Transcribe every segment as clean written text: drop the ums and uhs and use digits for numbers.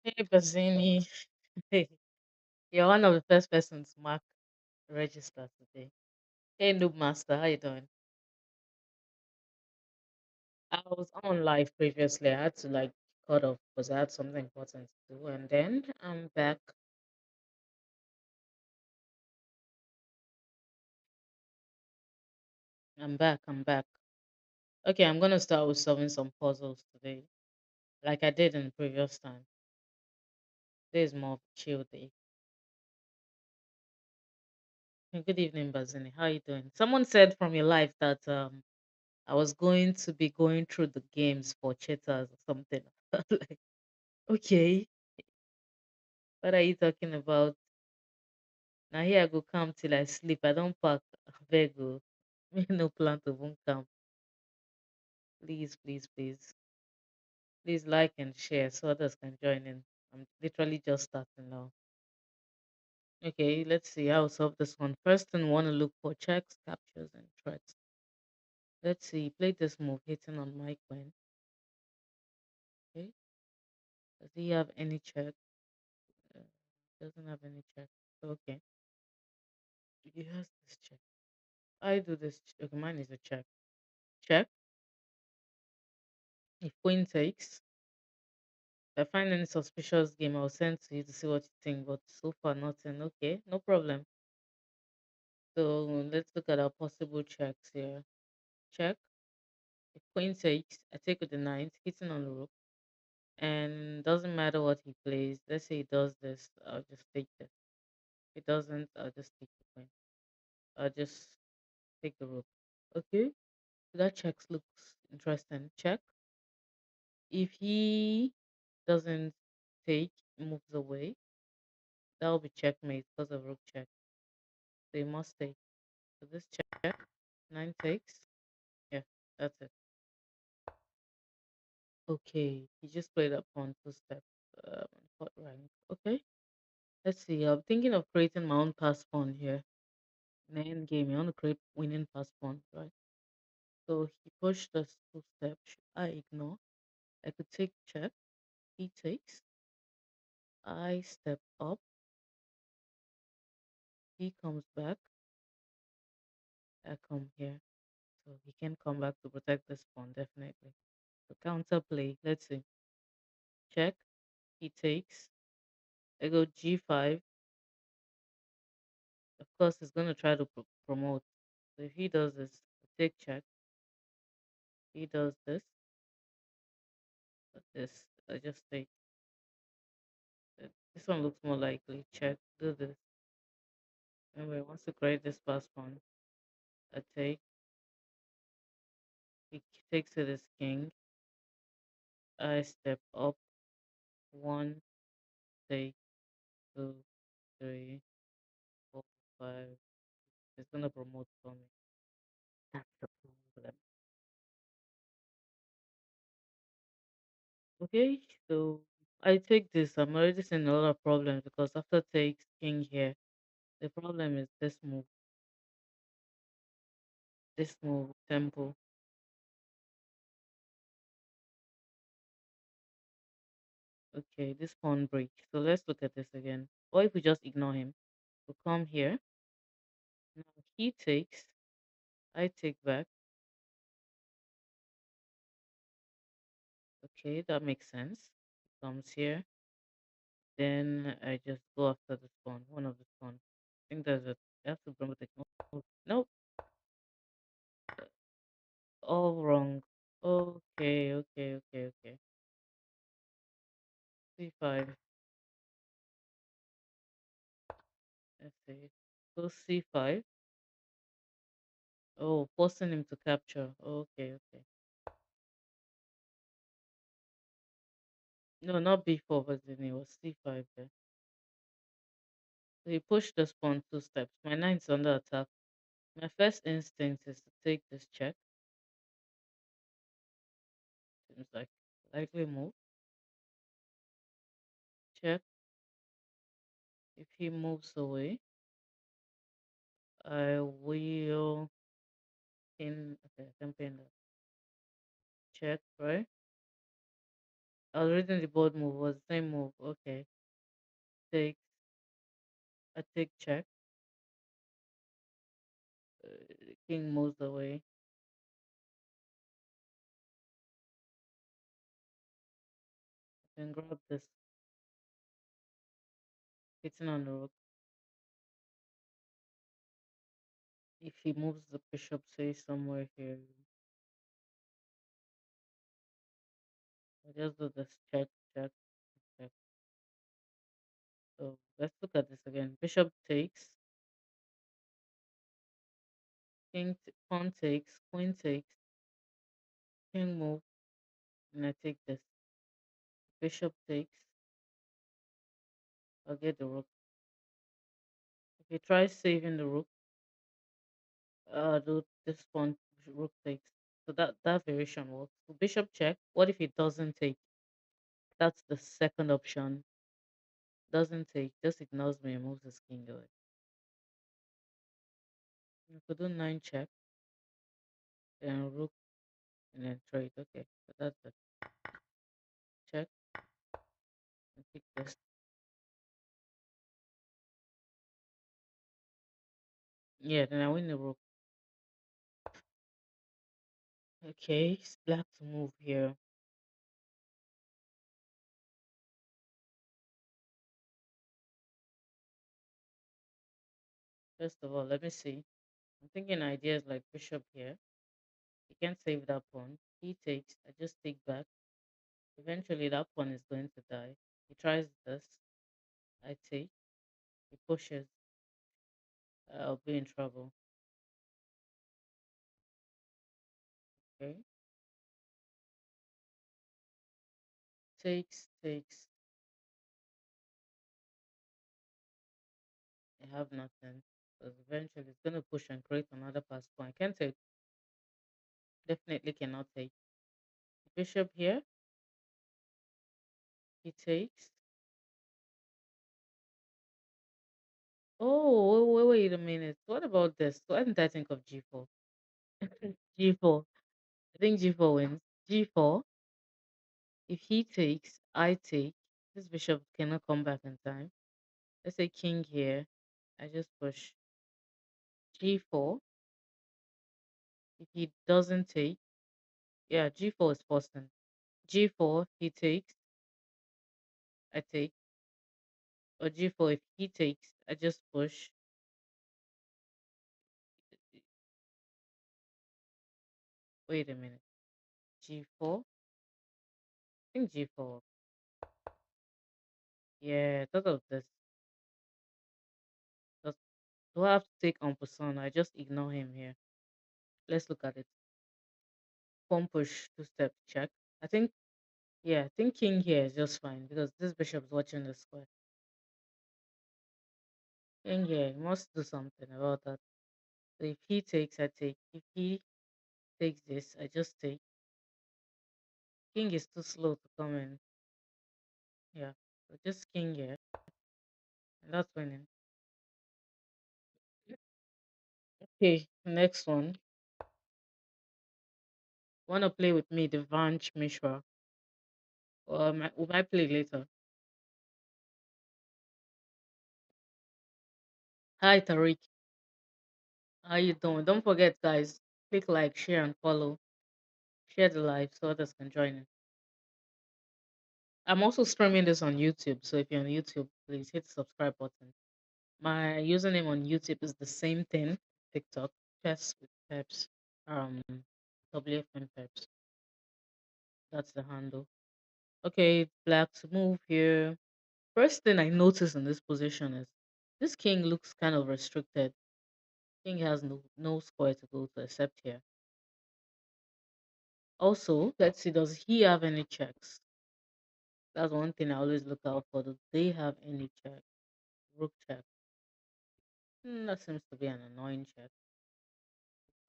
Hey, Bazzini. Hey, you're one of the first persons to mark register today. Hey, Noob Master, how you doing? I was on live previously. I had to cut off because I had something important to do, and then I'm back. I'm back. I'm back. Okay, I'm gonna start with solving some puzzles today, like I did in the previous time. Today is more of a chill day. Hey, good evening, Bazzini. How you doing? Someone said from your life that I was going to be going through the games for cheaters or something. Like, okay. What are you talking about? Now here I go come till I sleep. I don't pack. Abeg o. Me no plan to even come. Please, please, please. Please like and share so others can join in. I'm literally just starting now. Okay, let's see how to solve this one. First thing, want to look for checks, captures, and threats. Let's see. Play this move, hitting on my queen. Okay. Does he have any check? Uh, doesn't have any check. Okay. He has this check. I do this. Okay, mine is a check. Check. If queen takes, if I find any suspicious game, I'll send to you to see what you think. But so far, nothing. Okay, no problem. So let's look at our possible checks here. Check. If queen takes, I take with the knight, hitting on the rook. And doesn't matter what he plays. Let's say he does this, I'll just take this. If he doesn't, I'll just take the queen. I'll just take the rook. Okay, so that checks looks interesting. Check. If he doesn't take, moves away, that will be checkmate because of rook check. So you must take. So this check, nine takes. Yeah, that's it. Okay, he just played up on two steps. Fourth rank. Okay, let's see. I'm thinking of creating my own pass pawn here. In the end game, you want to create winning pass pawn, right? So he pushed us two steps. Should I ignore? I could take check. He takes. I step up. He comes back. I come here. So he can come back to protect this pawn, definitely. So counter play. Let's see. Check. He takes. I go g5. Of course, he's going to try to promote. So if he does this, I take check. He does this, I just take. This one looks more likely. Check. Do this. Anyway, wants to create this pass pawn. I take. He takes it as king. I step up. One, take, two, three, four, five. He's gonna promote for me. That's the problem. Okay, so I take this. I'm already seeing a lot of problems because after takes king here, the problem is this move, tempo. Okay, this pawn break. So let's look at this again. Or if we just ignore him, we'll come here. Now he takes, I take back. Okay, that makes sense. He comes here. Then I just go after this pawn, one of the pawn. I think there's a, I have to promote it. Nope, all wrong. Okay. C5. Let's see. So C5. Oh, forcing him to capture. Okay. No, not B4, but then it was C5 there. So he pushed this pawn two steps. My knight's under attack. My first instinct is to take this check. Seems like likely move. Check. If he moves away, I will pin. Okay, I can pin that. Check, right? I was reading the board move. Was the same move. Okay. Take. I take check. The king moves away. I can grab this. Hitting on the rook. If he moves the bishop, say somewhere here, I just do this check, check, check. So let's look at this again. Bishop takes, pawn takes, queen takes, king move, and I take this. Bishop takes, I'll get the rook. If you try saving the rook, do this pawn rook takes. So that variation works. So bishop check. What if it doesn't take? That's the second option. Doesn't take, just ignores me and moves his king away. You could do nine check, then rook, and then trade. Okay, so that's the check. And pick this. Yeah, then I win the rook. Okay, it's black to move here. First of all, let me see. I'm thinking ideas like bishop here. He can't save that pawn. He takes. I just take back. Eventually, that pawn is going to die. He tries this. I take. He pushes. I'll be in trouble. Okay. Takes, takes. I have nothing. Because eventually it's going to push and create another pass pawn. I can't take. Definitely cannot take. Bishop here. He takes. Oh, wait a minute. What about this? Why didn't I think of g4? G4. I think g4 wins. G4. If he takes, I take. This bishop cannot come back in time. Let's say king here. I just push g4. If he doesn't take, yeah, g4 is forcing. G4, he takes, I take. Or g4, if he takes, I just push. Wait a minute. G4. I think g4. Yeah, thought of this. Does- Do I have to take on person? I just ignore him here. Let's look at it. Pawn push, two step check. I think, yeah, I think king here is just fine because this bishop is watching the square. King here he must do something about that. So if he takes, I take. If he takes this, I just take. King is too slow to come in. Yeah, so just king here, and that's winning. Okay, next one. Wanna play with me, the Vanch Mishra? Or we might play later. Hi Tariq, how you doing? Don't forget, guys, click like, share, and follow. Share the live so others can join in. I'm also streaming this on YouTube, so if you're on YouTube, please hit the subscribe button. My username on YouTube is the same thing. TikTok, Chess with Peps, um, WFM Peps. That's the handle. Okay, black to move here. First thing I notice in this position is this king looks kind of restricted. King has no square to go to except here. Also, let's see, does he have any checks? That's one thing I always look out for. Do they have any check? Rook check. That seems to be an annoying check.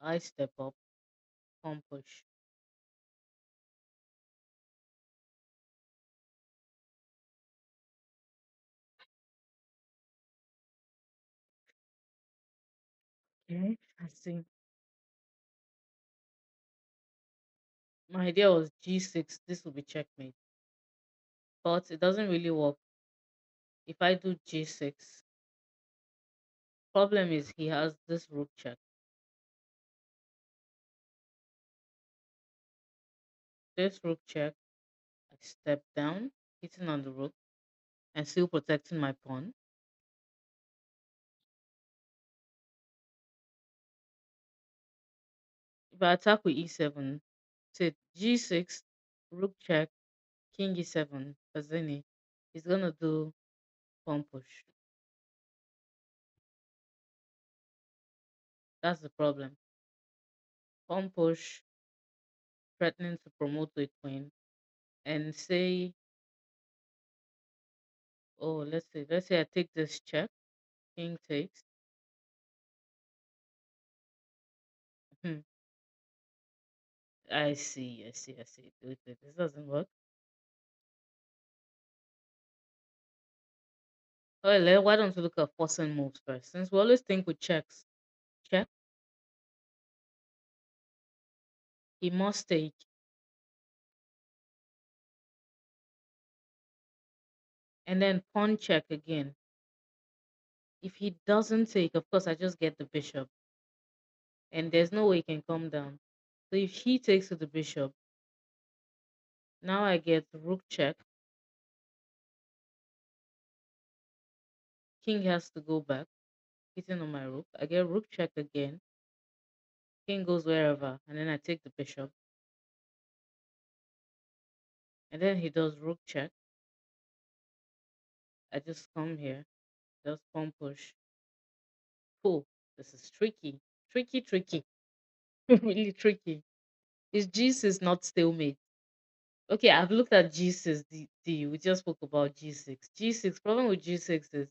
I step up, pawn push. Okay, I see. My idea was g6. This will be checkmate. but it doesn't really work. If I do g6, problem is he has this rook check. This rook check, I step down, hitting on the rook, and still protecting my pawn. If I attack with e7, say g6, rook check, king e7, Bazini, he's gonna do pawn push. That's the problem. Pawn push, threatening to promote to a queen, and say, oh, let's say I take this check, king takes. Hmm, I see. Wait, this doesn't work. Oh, why don't we look at forcing moves first? Since we always think with checks, check, he must take, and then pawn check again. If he doesn't take, of course, I just get the bishop, and there's no way he can come down. So if he takes to the bishop, now I get rook check. King has to go back, hitting on my rook. I get rook check again. King goes wherever, and then I take the bishop. And then he does rook check. I just come here, just pawn push. Oh, this is tricky. Tricky. Really tricky. Is G6 not stalemate? Okay, I've looked at G6. We just spoke about G6. G6, problem with G6 is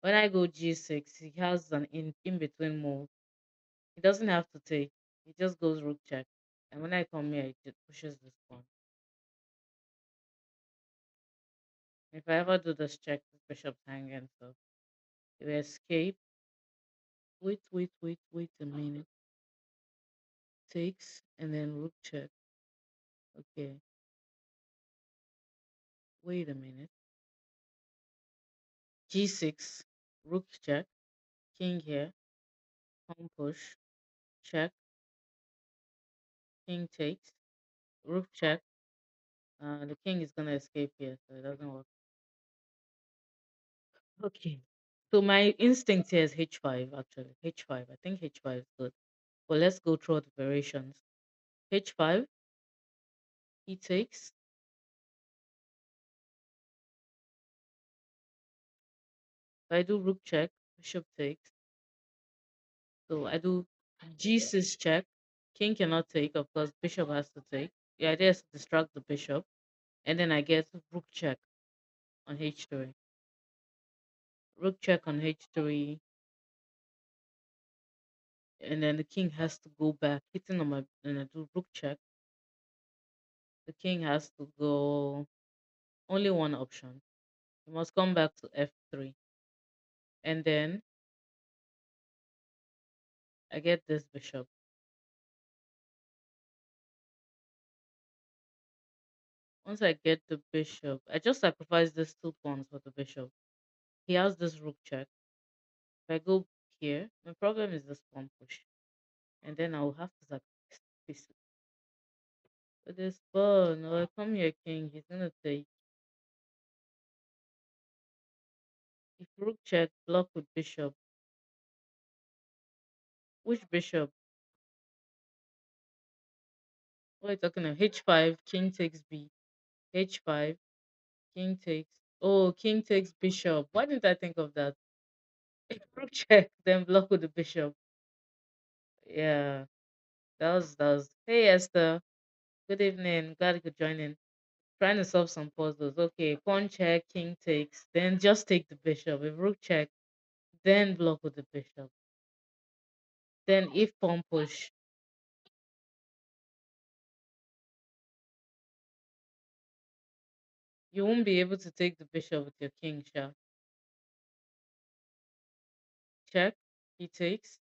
when I go G6, he has an in between move. He doesn't have to take, he just goes rook check. And when I come here, it just pushes this pawn. If I ever do this check, this bishop's hanging. So if I escape, wait a minute. Takes and then rook check. Okay, wait a minute. G6, rook check, king here, pawn push, check, king takes, rook check. The king is gonna escape here, so it doesn't work. Okay. So my instinct here is h5 actually. H5. I think h5 is good. But let's go through the variations. H5, he takes. If I do rook check, bishop takes. So I do g6 check. King cannot take, of course, bishop has to take. The idea is to distract the bishop. And then I get rook check on h3. Rook check on h3. And then the king has to go back, hitting on my, and I do rook check. The king has to go only one option. He must come back to f3. And then I get this bishop. Once I get the bishop, I just sacrifice these two pawns for the bishop. He has this rook check. If I go here, my problem is this pawn push. And then I will have to sacrifice this. But this pawn, oh, come here, king. He's gonna take. If rook check, block with bishop. Which bishop? What are you talking about? H5, king takes b. H5, king takes. Oh, king takes bishop. Why didn't I think of that? Rook check, then block with the bishop. Yeah, that was. Hey Esther, good evening. Glad you could join in. Trying to solve some puzzles. Okay, pawn check, king takes, then just take the bishop. If rook check, then block with the bishop. Then if pawn push, you won't be able to take the bishop with your king, sha. Check, he takes,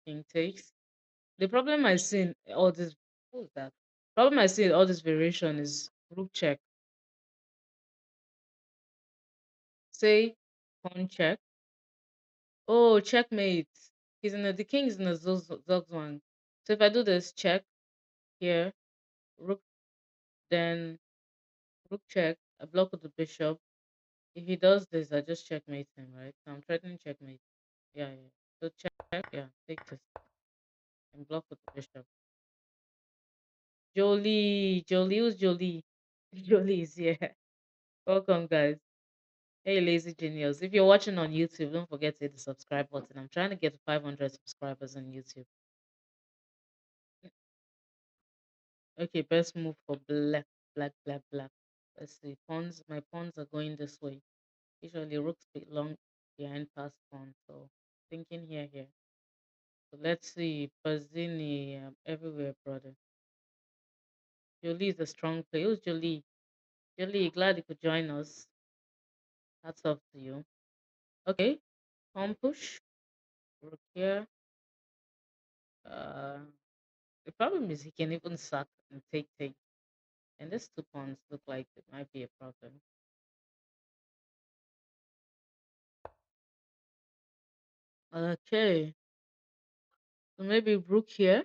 king takes. The problem I see in all this, what's that? Problem I see in all this variation is rook check. Say pawn check. Oh, checkmate. The king is in the zugzwang. So if I do this check here, rook, then rook check, I block with the bishop. If he does this, I just checkmate him, right? So I'm threatening checkmate. Yeah, yeah. So check, yeah, take this and block with the bishop. Jolie, who's Jolie? Jolie is here. Welcome, guys. Hey, lazy genius. If you're watching on YouTube, don't forget to hit the subscribe button. I'm trying to get to 500 subscribers on YouTube. Okay, best move for black, black, black, black. Let's see. Pawns, my pawns are going this way. Usually rooks belong behind past pawn. So thinking here. So let's see. Bazzini, everywhere, brother. Jolie is a strong player. Who's Jolie? Jolie, glad you could join us. Hats off to you. Okay, pawn push. Rook here. Uh, the problem is he can even suck and take. And these two pawns look like it might be a problem. Okay, so maybe rook here.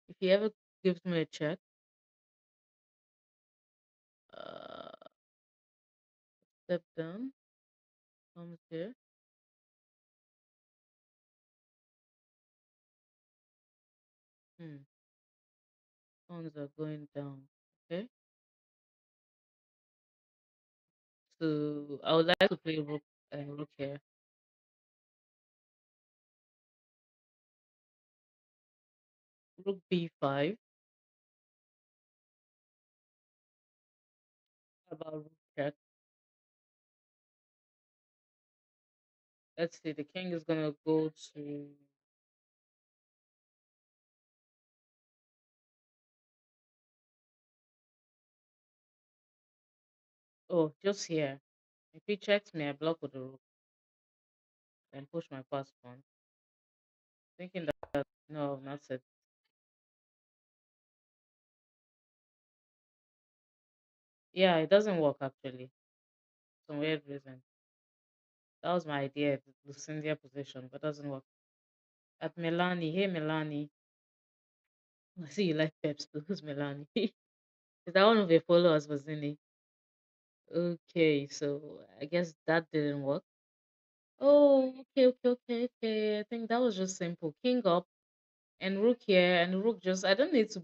If he ever gives me a check, uh, step down, comes here. Hmm, pawns are going down. Okay, so I would like to play rook and rook here. Rook b5. About rook check. Let's see. The king is gonna go to. Oh, just here. If he checks me, I block with the rook and push my pass pawn. Thinking that no, not it. Yeah, it doesn't work actually. Some weird reason. That was my idea, the Lucindia position, but doesn't work. At Melanie, hey Melanie. I see you like Peps too. Who's Melanie? Is that one of your followers, Vazini? Okay, so I guess that didn't work. Oh, okay. I think that was just simple. King up and rook here, and rook just. I don't need to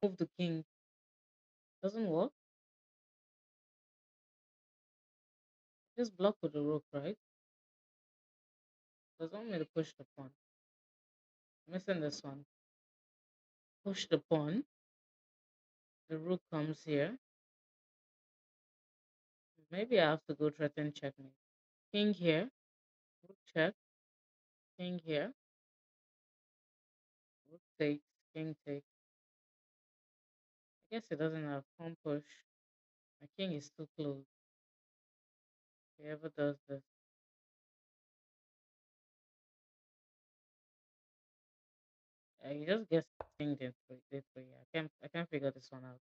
move the king. Doesn't work. Just block with the rook, right? Doesn't want me to push the pawn. Missing this one. Push the pawn. The rook comes here. Maybe I have to go threaten checkmate. King here. Rook check. King here. Rook takes. King takes. I guess it doesn't have pawn push. My king is too close. Whoever does this. He just gets king then three. I can't figure this one out.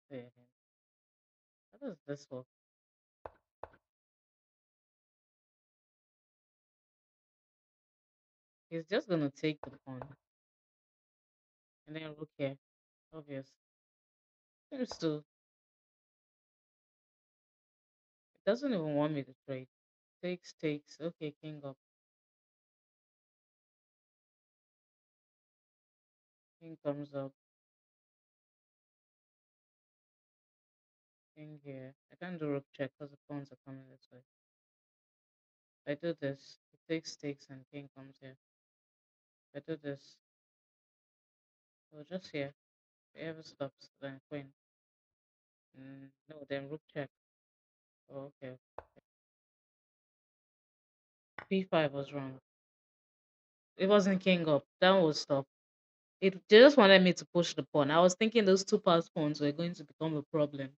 Yeah, how does this work? He's just gonna take the pawn and then rook here. Obvious. Seems to. It doesn't even want me to trade. Takes. Okay, king up. King comes up. King here. I can't do rook check because the pawns are coming this way. If I do this, it takes and king comes here. If I do this, so just here. Whoever stops, then queen. No, then rook check. Oh, okay. B5 was wrong. It wasn't king up. That was stop. They just wanted me to push the pawn. I was thinking those two pass pawns were going to become a problem.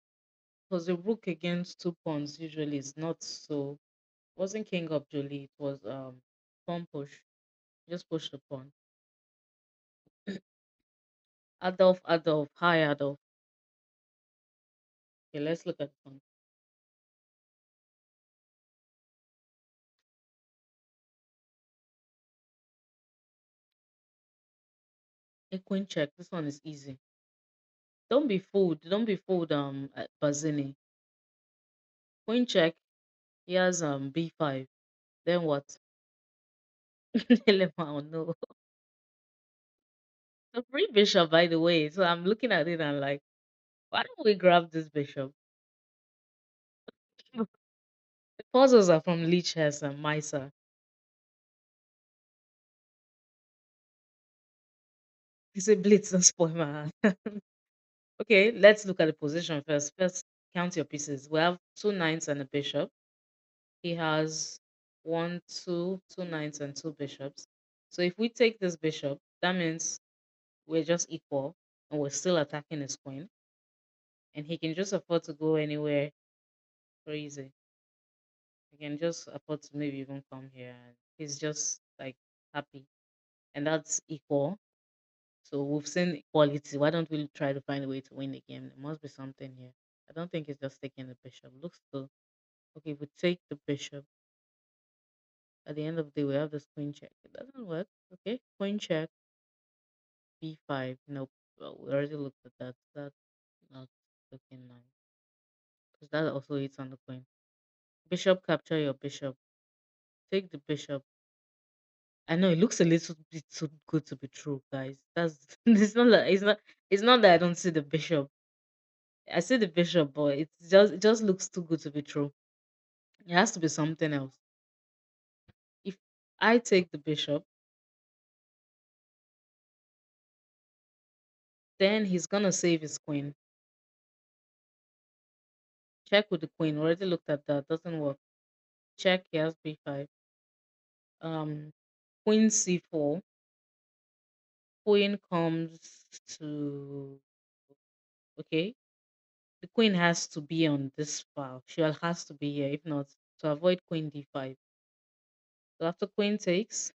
Because the rook against two pawns usually is not so. It wasn't king up, Jolie. It was pawn push. Just push the pawn. Adolf, Adolf. Hi, Adolf. Okay, let's look at one. A queen check. This one is easy. Don't be fooled. Don't be fooled, Bazini. Queen check. He has B5. Then what? Lemon, no. The free bishop, by the way. So I'm looking at it and like, why don't we grab this bishop? The puzzles are from Lichess and Misa. It's a blitz, don't spoil my hand. Okay, let's look at the position first. First, count your pieces. We have two knights and a bishop. He has one, two knights and two bishops. So if we take this bishop, that means we're just equal and we're still attacking his queen. And he can just afford to go anywhere crazy. He can just afford to maybe even come here and he's just like happy. And that's equal. So we've seen equality. Why don't we try to find a way to win the game? There must be something here. I don't think it's just taking the bishop. Looks good. Okay, if we take the bishop, at the end of the day, we have this queen check. It doesn't work. Okay, queen check, b5. Nope. Well, we already looked at that. That's not looking nice. Because that also hits on the queen. Bishop, capture your bishop. Take the bishop. I know it looks a little bit too good to be true, guys. That's it's not that I don't see the bishop. I see the bishop, but it just looks too good to be true. It has to be something else. If I take the bishop, then he's gonna save his queen. Check with the queen. Already looked at that. Doesn't work. Check. He has b5. Um, queen c4. Queen comes to. Okay. The queen has to be on this file. She has to be here. If not, to avoid queen d5. So after queen takes,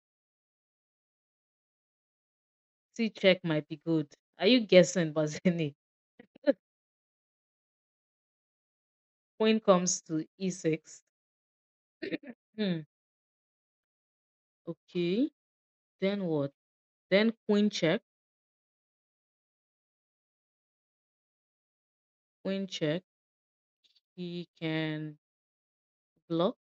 c check might be good. Are you guessing, Bazini? Queen comes to e6. Hmm. Okay. Then what? Then queen check. Queen check. He can block.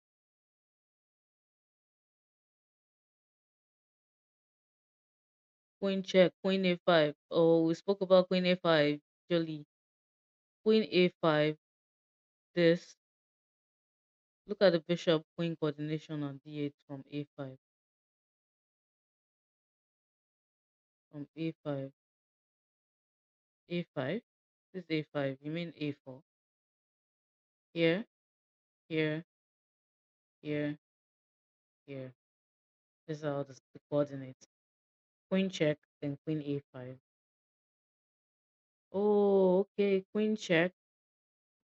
Queen check. Queen a5. Oh, we spoke about queen a5. Jolly. Queen a5. This. Look at the bishop queen coordination on d8 from a5. From a5. a5. This is a5. You mean a4. Here. Here. Here. Here. These are all the coordinates. Queen check. Then queen a5. Oh, okay. Queen check.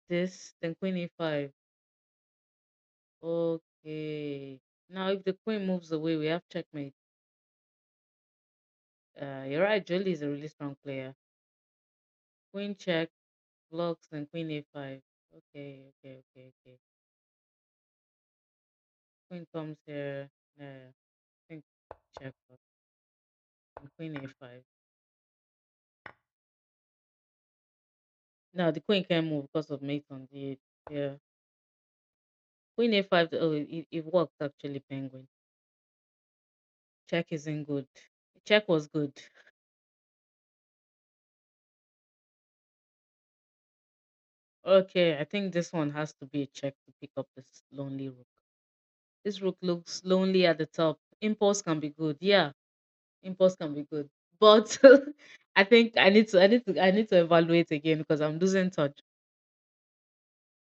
This. Then queen a5. Okay. Now, if the queen moves away, we have checkmate. You're right. Jolie is a really strong player. Queen check, blocks, and queen a5. Okay, okay, okay, okay. Queen comes here. Queen check, and queen a5. Now, the queen can't move because of mate on d8. Yeah. Queen a5. Oh, it worked actually, penguin. Check isn't good. Check was good. Okay, I think this one has to be a check to pick up this lonely rook. This rook looks lonely at the top. Impulse can be good. Yeah, impulse can be good. But I think I need to evaluate again because I'm losing touch.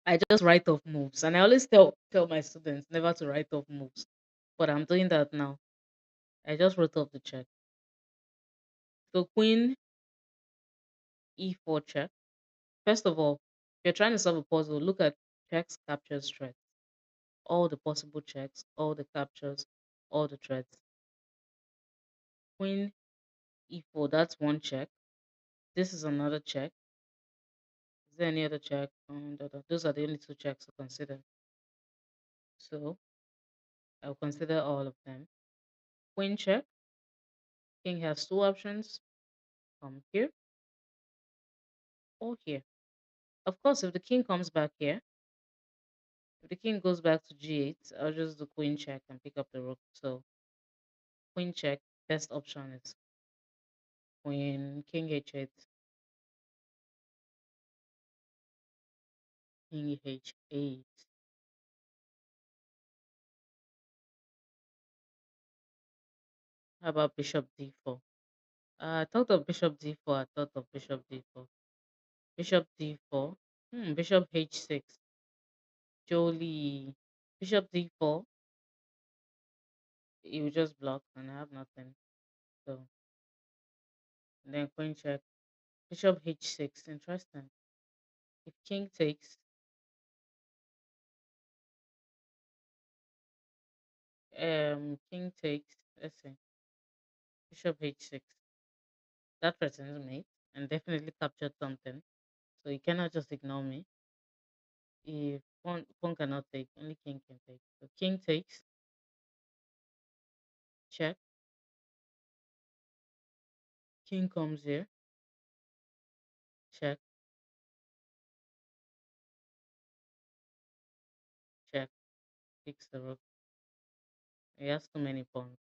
I just write off moves. And I always tell my students never to write off moves. But I'm doing that now. I just wrote off the check. So queen e4 check. First of all, if you're trying to solve a puzzle, look at checks, captures, threats. All the possible checks, all the captures, all the threats. Queen e4, that's one check. This is another check. Is there any other check? Those are the only two checks to consider. So I'll consider all of them. Queen check. King has two options. Here or here. Of course, if the king comes back here, if the king goes back to g8, I'll just do queen check and pick up the rook. So queen check, best option is queen, king h8, king h8. How about bishop d4? I thought of bishop d4. I thought of bishop d4. Bishop d4. Bishop h6. Jolie. Bishop d4. You just block and I have nothing. So then queen check. Bishop h6. Interesting. If king takes, king takes. Let's see. Bishop h6. That threatens me and definitely captured something. So you cannot just ignore me. If pawn cannot take, only king can take. So king takes. Check. King comes here. Check. Check. Takes the rook. He has too many pawns.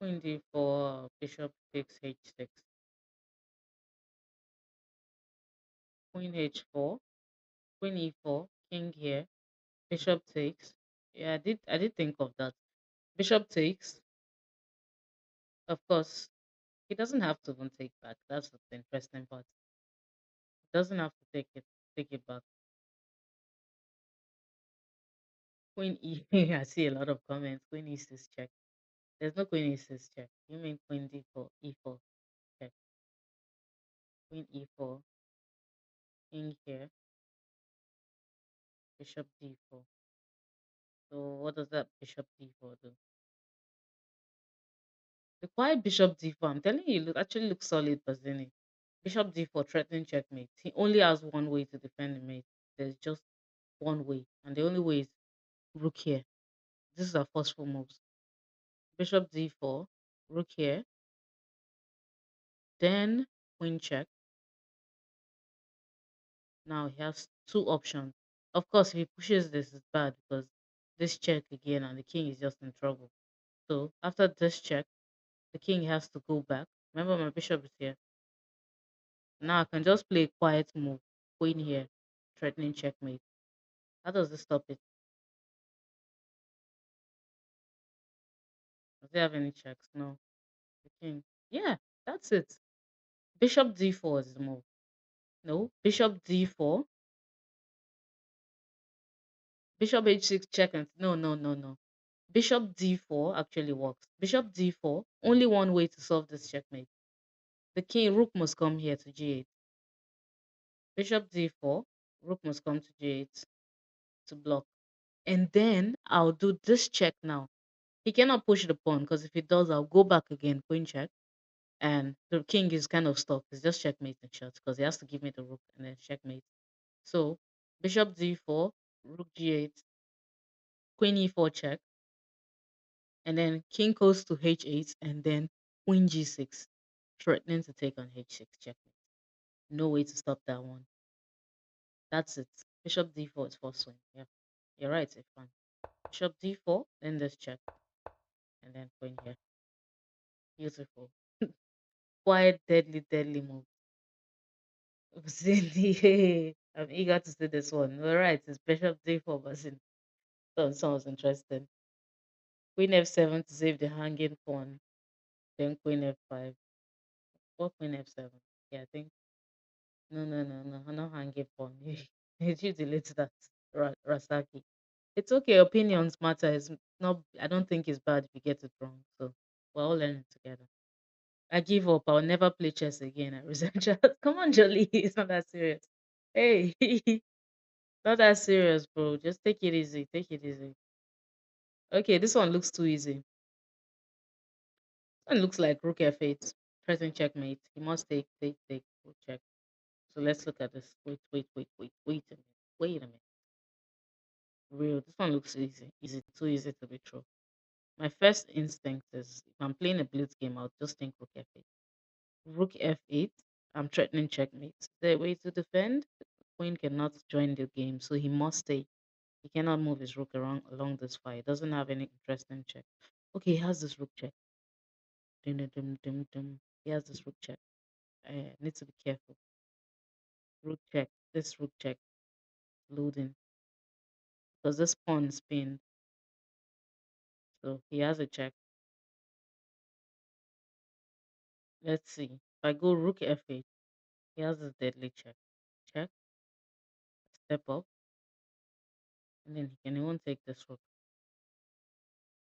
Queen d4, bishop takes h6. Queen h4, queen e4, king here, bishop takes. Yeah, I did think of that. Bishop takes. Of course, he doesn't have to even take back. That's the interesting part. He doesn't have to take it back. Queen e I see a lot of comments. Queen e6 check. There's no queen e6 check. You mean queen d4, e4 check. Queen e4, king here, bishop d4. So what does that bishop d4 do? The quiet bishop d4, I'm telling you, actually looks solid, Bazini. Bishop d4 threatening checkmate. He only has one way to defend the mate. There's just one way, and the only way is rook here. This is our forceful moves. Bishop d4, rook here, then queen check. Now he has two options. Of course, if he pushes this, it's bad because this check again, and the king is just in trouble. So after this check, the king has to go back. Remember, my bishop is here. Now I can just play a quiet move. Queen here, threatening checkmate. How does this stop it? Does it have any checks? No. The king. Yeah, that's it. Bishop d4 is the move. No. Bishop d4. Bishop h6 check and no, no, no, no. Bishop d4 actually works. Bishop d4, only one way to solve this checkmate. The king, rook must come here to g8. Bishop d4, rook must come to g8 to block. And then I'll do this check now. He cannot push the pawn because if he does, I'll go back again, queen check. And the king is kind of stuck. It's just checkmate and shot because he has to give me the rook and then checkmate. So bishop d4, rook g8, queen e4 check, and then king goes to h8, and then queen g6, threatening to take on h6 checkmate. No way to stop that one. That's it. Bishop d4 is first swing. Yeah, you're right, it's fine. Bishop d4, then this check, and then queen here. Beautiful. Quiet, deadly, deadly move. Cindy, I'm eager to see this one. All right, it's Bishop D4, but sounds interesting. Queen F7 to save the hanging pawn. Then Queen F5. Or Queen F7. Yeah, I think. No, no, no, no. Not hanging pawn. Did you delete that, Rasaki? It's okay. Opinions matter. It's not. I don't think it's bad if you get it wrong. So we're all learning together. I give up. I'll never play chess again. I resent chess. Come on, Jolie. It's not that serious. Hey. Not that serious, bro. Just take it easy. Take it easy. Okay, this one looks too easy. This one looks like Rook F8. Present checkmate. He must take. Rook check. So let's look at this. Wait a minute. Wait a minute. Real. This one looks easy. Easy. Too easy to be true. My first instinct is if I'm playing a blitz game, I'll just think rook f8. Rook f8. I'm threatening checkmate. Is there a way to defend? The queen cannot join the game, so he must stay. He cannot move his rook around along this file. He doesn't have any interesting check. Okay, he has this rook check. Dum, dum, dum, dum, dum. He has this rook check. I need to be careful. Rook check. This rook check loading because this pawn is pinned. So he has a check. Let's see. If I go rook f8, he has a deadly check. Check. Step up, and then he can even take this rook.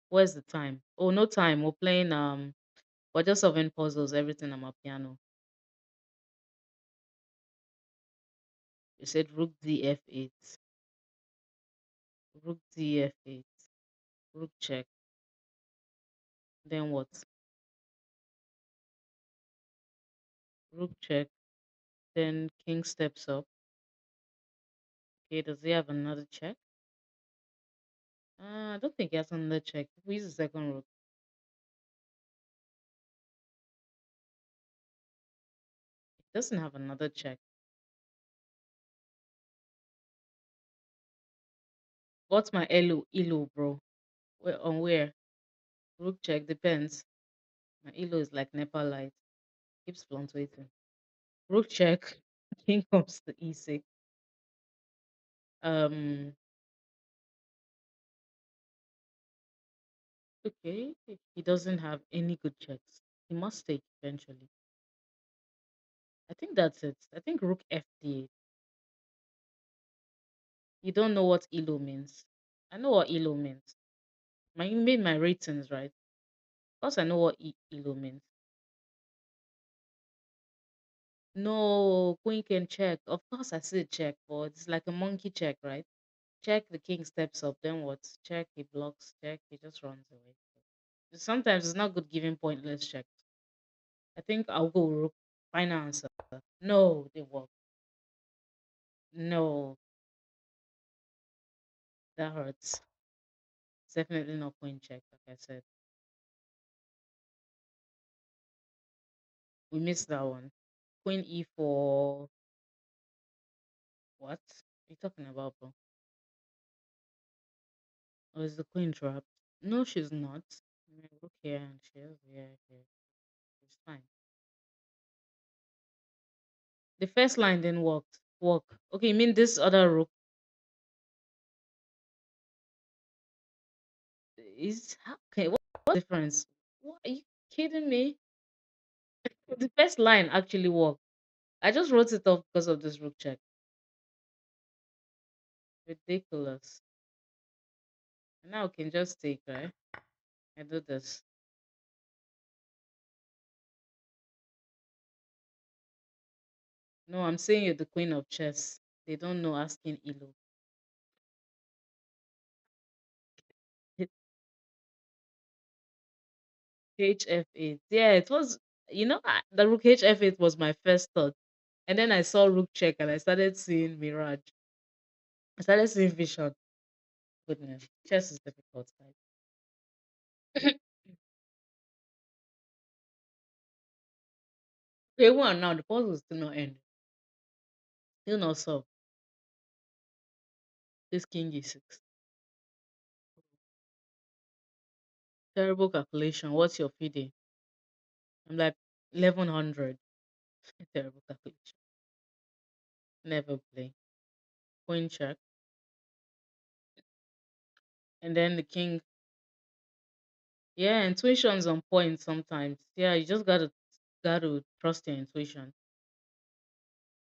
Where's the time? Oh, no time. We're playing we're just solving puzzles, everything on my piano. You said rook df8. Rook df8. Rook check. Then what? Rook check. Then king steps up. Okay, does he have another check? I don't think he has another check. Who is the second rook? He doesn't have another check. What's my elo, bro? Where on where? Rook check depends. My elo is like Nepal light. Keeps fluctuating. Rook check. King comes to e6. Um. Okay. He doesn't have any good checks. He must take eventually. I think that's it. I think rook fd. You don't know what elo means. I know what elo means. You made my ratings right. Of course, I know what elo means. No, queen can check. Of course, I said check, but it's like a monkey check, right? Check, the king steps up. Then what? Check, he blocks. Check, he just runs away. Sometimes it's not good giving pointless checks. I think I'll go rook. Final answer. No, they work. No, that hurts. It's definitely not queen check, like I said. We missed that one. Queen e4. What? What are you talking about, bro? Or is the queen trapped? No, she's not. I mean, rook here and she has here. It's fine. The first line didn't work. Work. Okay, you mean this other rook is okay? What's the difference? What are you kidding me? The first line actually worked. I just wrote it off because of this rook check. Ridiculous. And now I can just take, right? I do this. No, I'm saying you're the queen of chess. They don't know asking Elo. HF8. Yeah, it was, the rook HF8 was my first thought. And then I saw rook check and I started seeing mirage. I started seeing vision. Goodness, chess is difficult, guys. Okay, one now, the puzzle is still not end. Still not solved. This king e6. Terrible calculation. What's your FIDE? I'm like 1100. Terrible calculation. Never play. Queen check. And then the king. Yeah, intuition's on point sometimes. Yeah, you just gotta trust your intuition.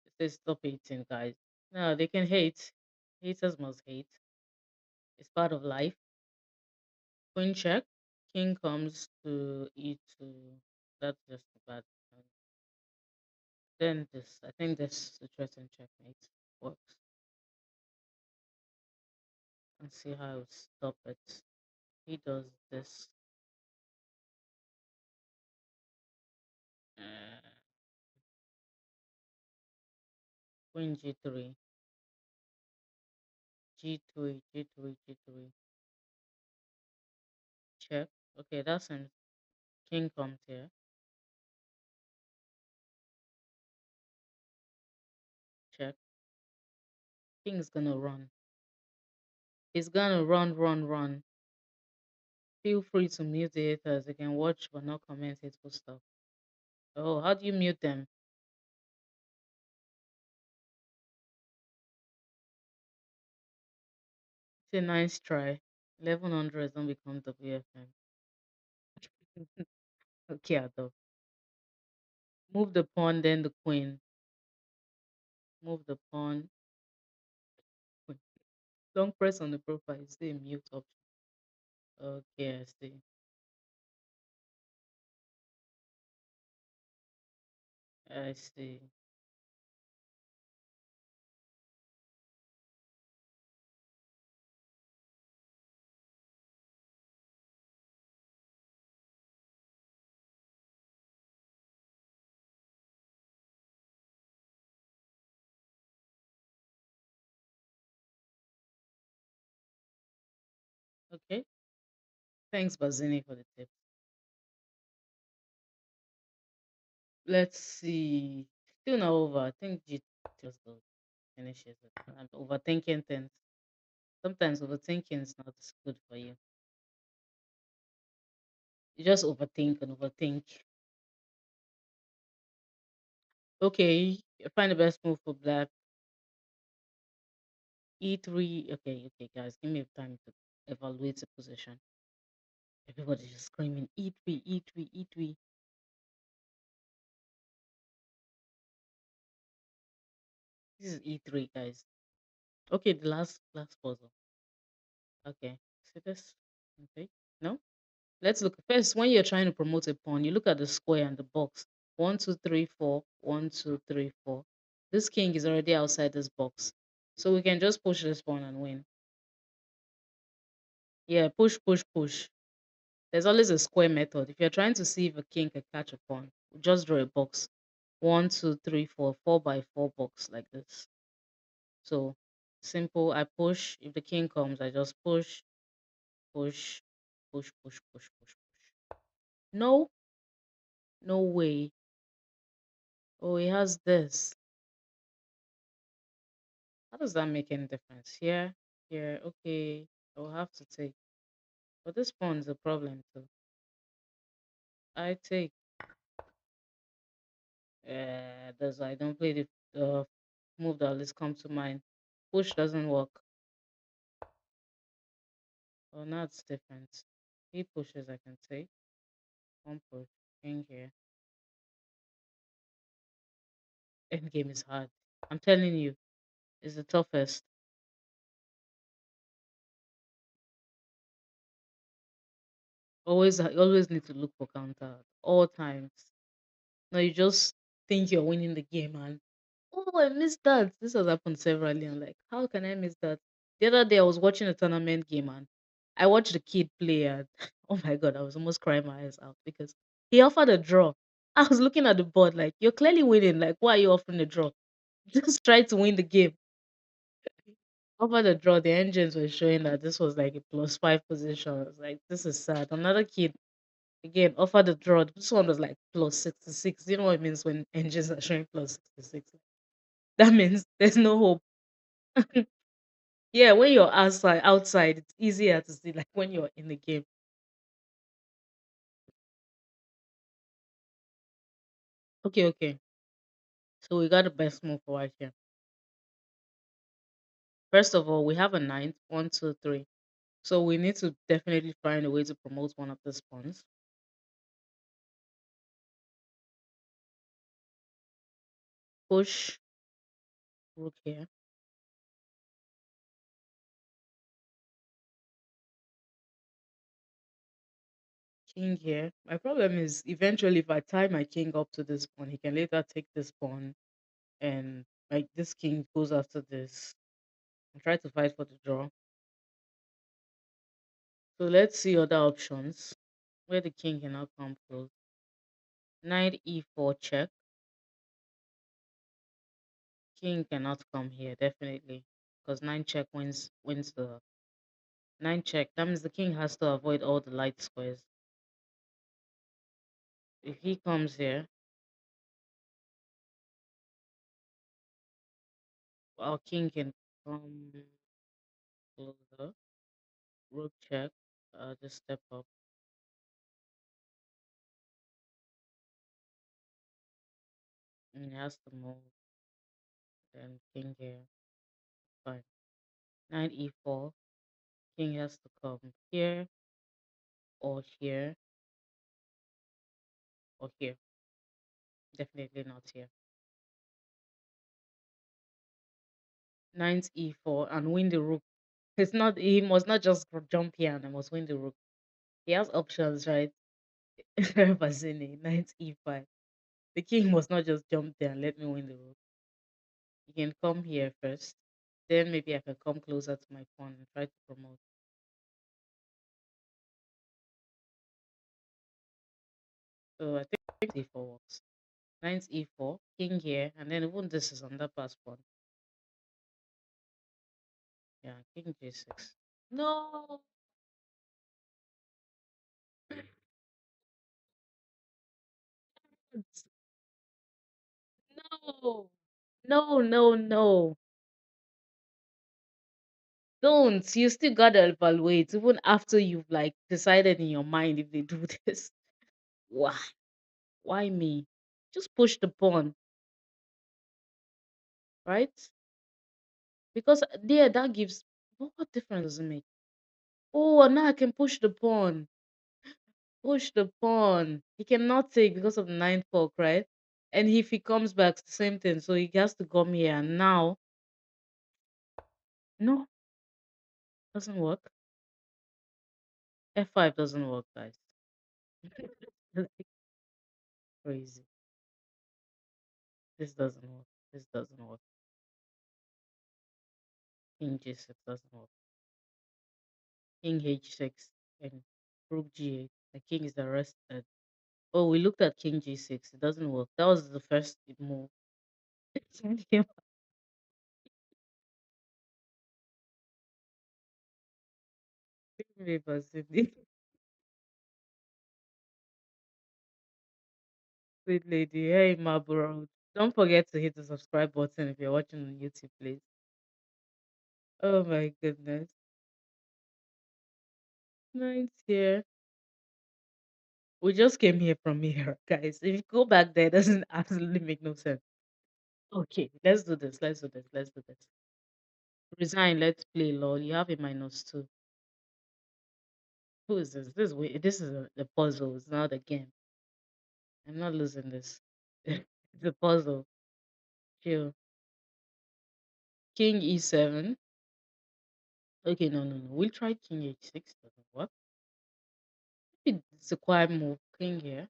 It says stop hating, guys. No, they can hate. Haters must hate. It's part of life. Queen check. King comes to e2. That's just a bad. Then this, I think this the threaten checkmate works. And see how I stop it. He does this. Uh, Queen G3, G3, G3, G3. Check. Okay, that's in king comes here. Check. King's gonna run. He's gonna run, run, run. Feel free to mute the haters. They can watch but not comment hateful stuff. Oh, how do you mute them? It's a nice try. 1100 don't become WFM. Okay, Ado. Move the pawn, then the queen. Move the pawn. Queen. Don't press on the profile. It's the mute option. Okay, I see. I see. Okay. Thanks, Bazini, for the tip. Let's see. Still not over. I think G just go finishes it. I'm overthinking things. Sometimes overthinking is not good for you. You just overthink and overthink. Okay, find the best move for black. E3. Okay, okay, guys, give me time to evaluate the position. Everybody's just screaming E3, E3, E3. This is E3, guys. Okay, the last puzzle. Okay, see this? Okay, no? Let's look first. When you're trying to promote a pawn, you look at the square and the box. One, two, three, four. One, two, three, four. This king is already outside this box. So we can just push this pawn and win. Yeah, push, push, push. There's always a square method. If you're trying to see if a king can catch a pawn, just draw a box. One, two, three, four, 4 by 4 box like this. So simple. I push. If the king comes, I just push, push, push, push, push, push, push. No, no way. Oh, he has this. How does that make any difference? Here, here, okay. I'll have to take. But this pawn is a problem too. I take. That's why I don't play the move that always come to mind. Push doesn't work. Oh, now it's different. He pushes, I can take. One push. In here. Endgame is hard. I'm telling you, it's the toughest. Always need to look for counter at all times. No, you just think you're winning the game and oh, I missed that. This has happened severally. I'm like, how can I miss that? The other day I was watching a tournament game and I watched the kid play and oh my god, I was almost crying my eyes out because he offered a draw. I was looking at the board like, you're clearly winning. Like, why are you offering a draw? Just try to win the game. Over the draw, the engines were showing that this was like a +5 position. I was like, this is sad. Another kid again offered a draw. This one was like +66. You know what it means when engines are showing +66? That means there's no hope. Yeah, when you're outside, it's easier to see like when you're in the game. Okay, okay. So we got the best move for right here. First of all, we have a ninth. One, two, three. So we need to definitely find a way to promote one of the spawns. Push rook here. King here. My problem is eventually if I tie my king up to this pawn, he can later take this pawn and like this king goes after this. I try to fight for the draw. So let's see other options where the king can now come close. Knight e4 check. King cannot come here, definitely. Because 9 check wins the 9 check. That means the king has to avoid all the light squares. If he comes here, our king can come closer. Rook check. Just step up. And he has to move. Then king here. Fine. Knight e4. King has to come here or here or here. Definitely not here. Knight e4 and win the rook. It's not he must not just jump here and I must win the rook. He has options, right? Basini, knight e5. The king must not just jump there and let me win the rook. You can come here first. Then maybe I can come closer to my pawn and try to promote. So I think e4 works. Knight e4, king here, and then even this is on the pass pawn. Yeah, king g6. No, no, no. Don't. You still gotta evaluate even after you've like decided in your mind if they do this. Why? Why me? Just push the pawn, right? Because there that gives what difference does it make? Oh, and now I can push the pawn. Push the pawn. He cannot take because of the ninth fork, right? And if he comes back, it's the same thing. So he has to come here. And now, no, doesn't work. F5 doesn't work, guys. Crazy. This doesn't work. This doesn't work. King G6 doesn't work. King H6 and Rook G8. The king is arrested. Oh, we looked at King G6. It doesn't work. That was the first move. Send him. Maybe Basili. Sweet lady. Hey, my bro. Don't forget to hit the subscribe button if you're watching on YouTube, please. Oh my goodness. Nice here. We just came here from here, guys. If you go back there, it doesn't absolutely make no sense. Okay, let's do this. Let's do this. Let's do this. Resign. Let's play. Lol. You have a -2. Who is this? This is a puzzle. It's not a game. I'm not losing this. It's a puzzle. Chill. King e7. Okay, no. We'll try king h6. Doesn't work. It's a quiet move. King here.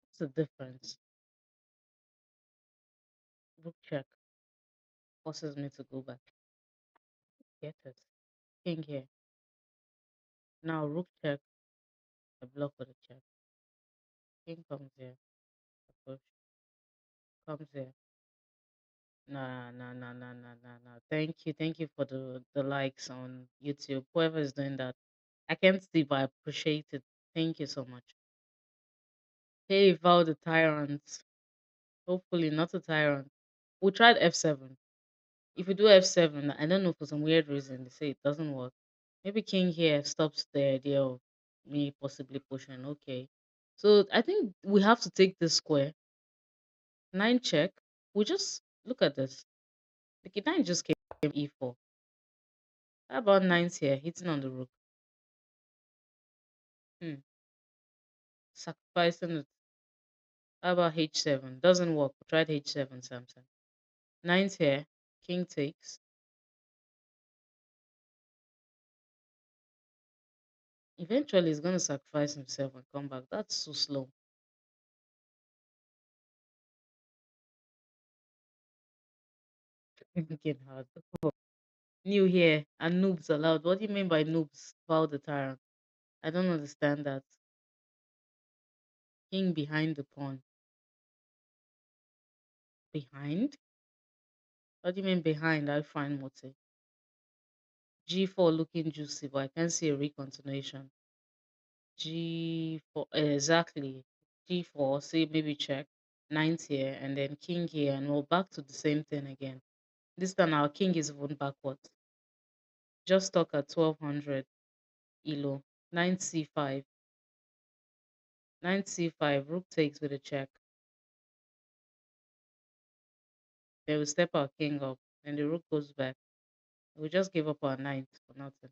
What's the difference? Rook check forces me to go back. Get it. King here. Now rook check. I block with a check. King comes here. I push. Comes here. Nah. Thank you for the likes on YouTube. Whoever is doing that, I can't see, but I appreciate it. Thank you so much. Hey, Val the tyrant. Hopefully not a tyrant. We tried f7. If we do f7, I don't know for some weird reason they say it doesn't work. Maybe king here stops the idea of me possibly pushing. Okay. So I think we have to take this square. 9 check. We just look at this. The king 9 just came e4. How about 9's here hitting on the rook? Hmm. Sacrificing it. How about h7? Doesn't work. We tried h7 Samson. 9's here. King takes. Eventually he's gonna sacrifice himself and come back. That's so slow. Thinking hard. New here and noobs allowed. What do you mean by noobs? Val the tyrant. I don't understand that. King behind the pawn. Behind? What do you mean behind? I find motive. G4 looking juicy, but I can't see a recontinuation. G4, exactly. G4, see, maybe check. Ninth here, and then king here, and we're back to the same thing again. This time our king is even backwards. Just stuck at 1200 elo. Knight c5. Knight c5, rook takes with a check. They will step our king up, and the rook goes back. We just give up our knight for nothing.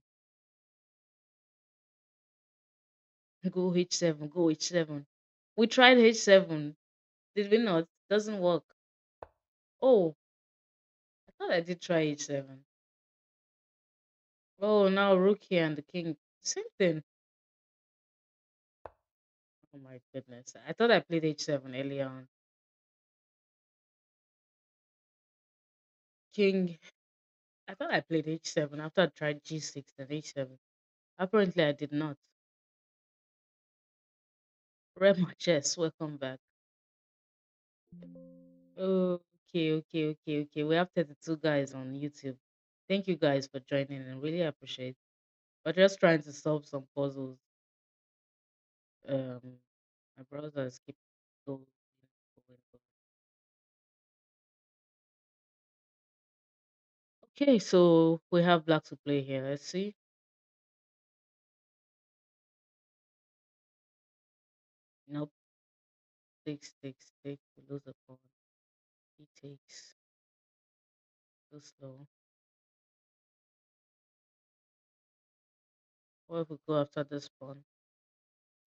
Go h7, go h7. We tried h7. Did we not? Doesn't work. Oh, I thought I did try h7. Oh, now rook here and the king. Same thing. Oh my goodness. I thought I played h7 earlier on. King. I thought I played h7 after I tried g6 and h7. Apparently, I did not. Red my chess. Welcome back. Okay. We have 32 guys on YouTube. Thank you guys for joining and really appreciate. We're just trying to solve some puzzles. Um, my browser is keep going, going. Okay, so we have black to play here. Let's see. Nope. Takes. We lose the pawn. He takes. Too slow. What if we go after this pawn?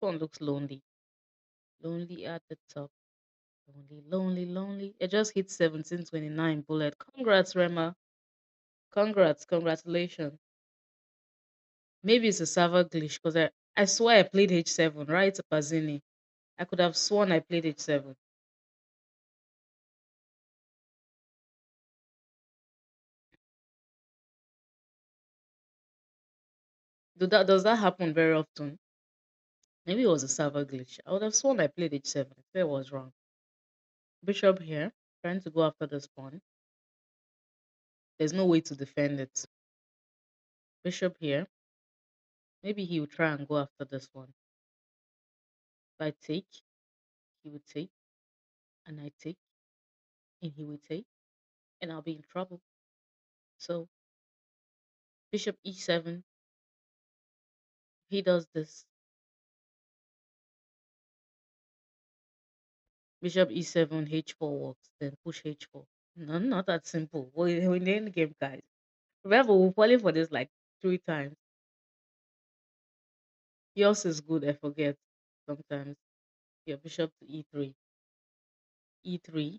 Pawn looks lonely. Lonely at the top. Lonely. It just hit 1729 bullet. Congrats, Rema. Congratulations. Maybe it's a server glitch because I swear I played H7, right? Bazini. I could have sworn I played H7. Does that happen very often? Maybe it was a server glitch. I would have sworn I played H7. I think I was wrong. Bishop here, trying to go after this pawn. There's no way to defend it. Bishop here. Maybe he will try and go after this one. If I take, he would take, and I take, and he would take, and I'll be in trouble. So Bishop E7, he does this. Bishop E7, H4 works, then push H4. No, not that simple. We're in the end game, guys. Remember, we're falling for this like 3 times. Yours is good, I forget sometimes. Your bishop to E3. E3.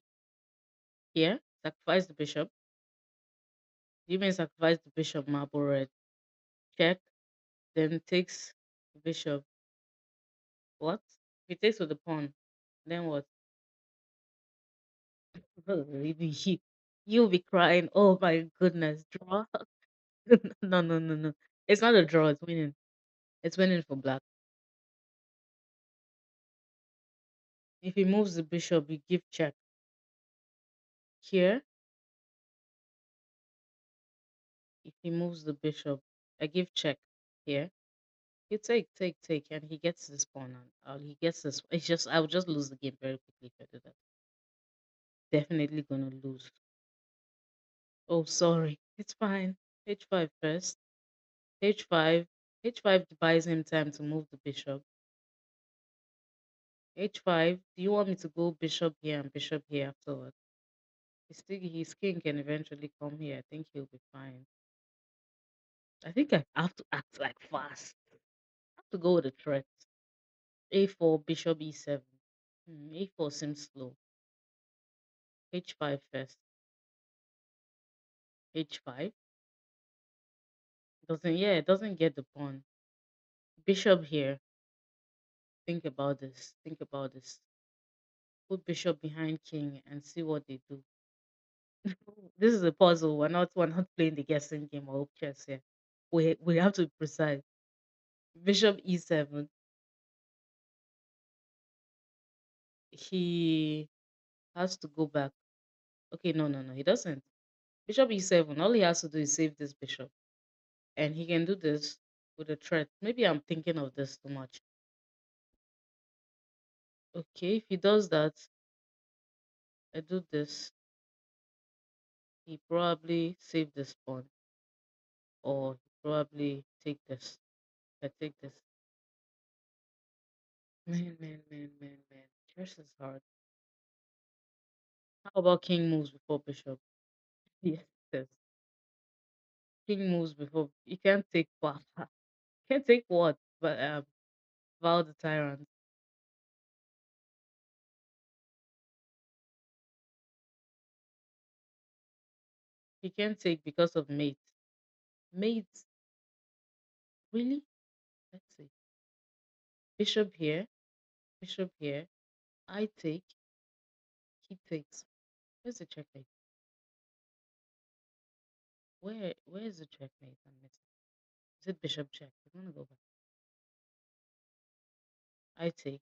Here, sacrifice the bishop. You may sacrifice the bishop, marble red. Check, then takes the bishop. What? If he takes with the pawn, then what? You'll be crying. Oh my goodness. Draw? No. It's not a draw, it's winning. It's winning for black. If he moves the bishop, you give check. Here, if he moves the bishop, I give check. Here, you take, and he gets this pawn, and he gets this. It's just I would just lose the game very quickly if I do that. Definitely gonna lose. Oh, sorry. It's fine. H5 first. H5. H5 buys him time to move the bishop. H5. Do you want me to go bishop here and bishop here afterwards? His king can eventually come here. I think he'll be fine. I think I have to act like fast. I have to go with a threat. A4, bishop E7. A4 seems slow. H5 first. H5. It doesn't get the pawn. Bishop here. Think about this. Think about this. Put bishop behind king and see what they do. This is a puzzle. We're not playing the guessing game or chess here. We have to be precise. Bishop E7. he has to go back. Okay, no, no, no, he doesn't. Bishop e7. All he has to do is save this bishop, and he can do this with a threat. Maybe I'm thinking of this too much. Okay, if he does that, I do this. He probably save this pawn, or he probably take this. I take this. Man, man, man, man, man. Chess is hard. How about king moves before bishop? Yes, yes. King moves before. You can't take what? Can't take what? But Val the tyrant. He can't take because of mate. Mate, really? Let's see. Bishop here. Bishop here. I take. He takes. Where's the checkmate? Where is the checkmate? I'm missing. Is it bishop check? I'm gonna go back. I take.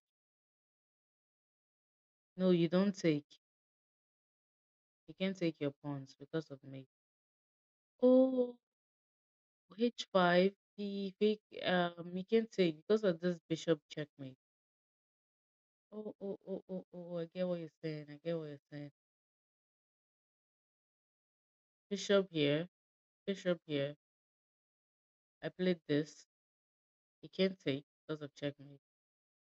No, you don't take. You can't take your pawns because of mate. Oh, h5. He fake. He can't take because of this bishop checkmate. Oh, oh, oh, oh, oh. I get what you're saying. I get what you're saying. Bishop here. Bishop here. I played this. He can't take because of checkmate.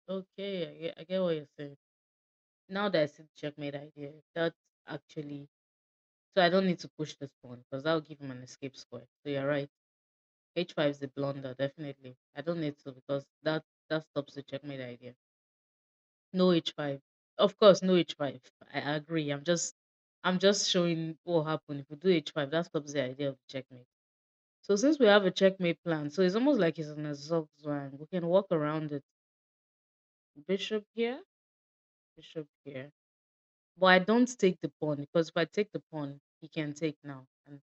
Okay, I get what you're saying. Now that I see the checkmate idea, that's actually so I don't need to push this pawn because that'll give him an escape square. So you're right. H5 is the blunder, definitely. I don't need to because that stops the checkmate idea. No H5. Of course, no H5. I agree. I'm just showing what happened. If we do H5, that stops the idea of the checkmate. So since we have a checkmate plan, so it's almost like it's an zugzwang. We can walk around it. Bishop here, bishop here. But I don't take the pawn because if I take the pawn, he can take now, and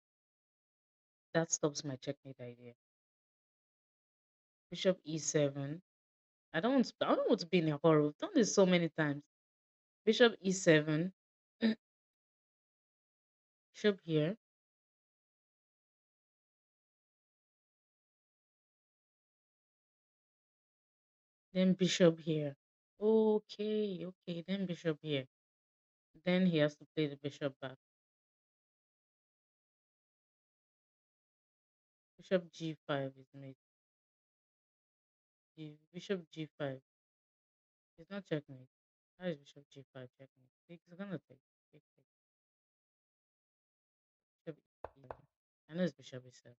that stops my checkmate idea. Bishop e7. I don't want to be in a horror. We've done this so many times. Bishop e7. Bishop here. Then bishop here. Okay, okay. Then bishop here. Then he has to play the bishop back. Bishop g5 is made. Bishop g5. It's not checkmate. How is bishop g5 checkmate? It's gonna take. Take. Bishop e7. I know it's bishop e7.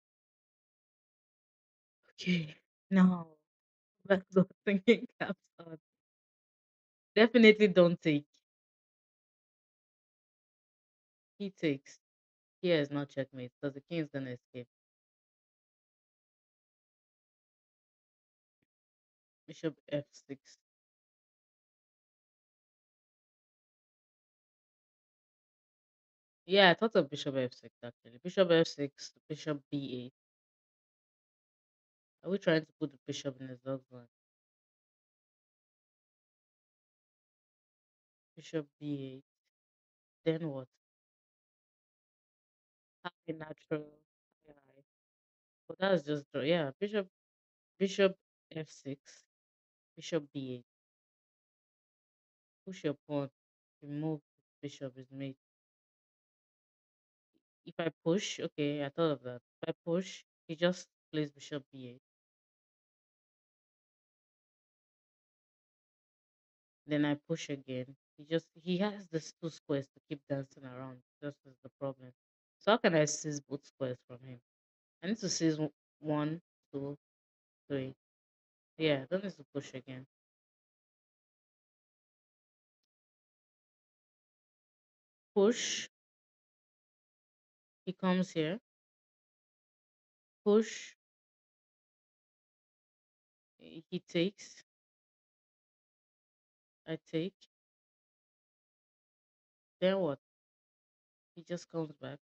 Okay. Now that's the thinking caps on. Definitely don't take. He takes. Here is not checkmate because the king is gonna escape. Bishop f6. Yeah, I thought of bishop f6 actually. Bishop f6, bishop b8. Are we trying to put the bishop in the dog's line? Bishop b8. Then what? High natural. High. But that's just draw. Yeah, bishop f6, bishop b8. Push your pawn. Remove bishop is made. If I push, okay, I thought of that. If I push, he just plays bishop b8. Then I push again. He has these two squares to keep dancing around. This is the problem. So how can I seize both squares from him? I need to seize one, two, three. Yeah, I don't need to push again. Push. He comes here. Push. He takes. I take. Then what? He just comes back.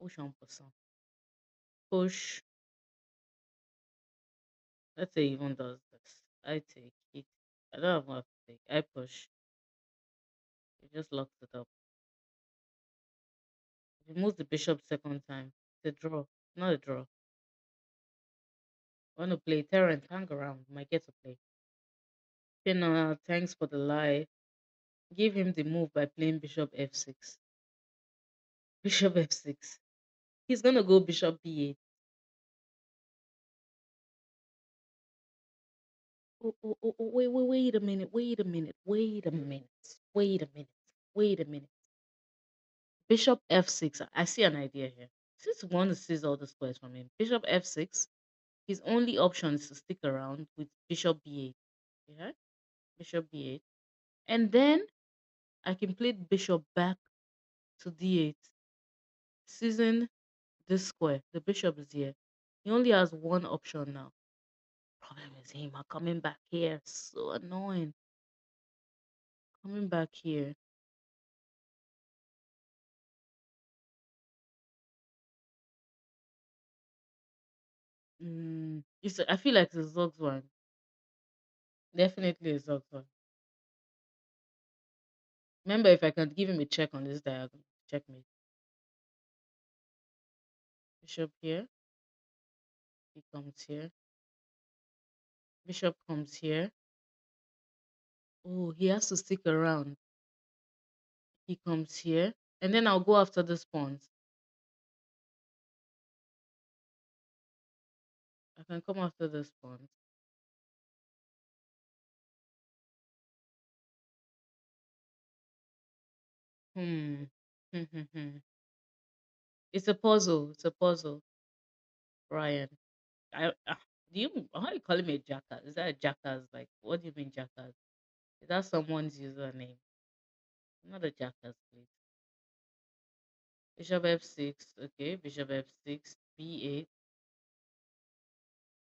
Push on person. Push. Let's say he even does this. I take it. I don't have what to take. I push. He just locks it up. If he moves the bishop second time, it's a draw. Not a draw. Want to play Terrence? Hang around. Might get to play. Pina, thanks for the lie. Give him the move by playing bishop f6. Bishop f6. He's gonna go bishop b8. Wait a minute, wait a minute, wait a minute. Bishop f6. I see an idea here. Since we want to seize all the squares from him, bishop f6, his only option is to stick around with bishop b8. Yeah, bishop b8. And then I can play bishop back to d8, seizing this square. The bishop is here. He only has one option now. Problem is him coming back here. So annoying. Coming back here. I feel like it's Zog's one. Definitely a Zog's one. Remember, if I can give him a check on this diagonal, checkmate. Bishop here. He comes here. Bishop comes here. Oh, he has to stick around. He comes here. And then I'll go after this pawns. I can come after this pawns. Hmm. It's a puzzle. It's a puzzle, Ryan. Do you how you call him a jackass? Is that a jackass? Like, what do you mean jackass? Is that someone's username? Not a jackass, please. Bishop f6. Okay, bishop f6. b8.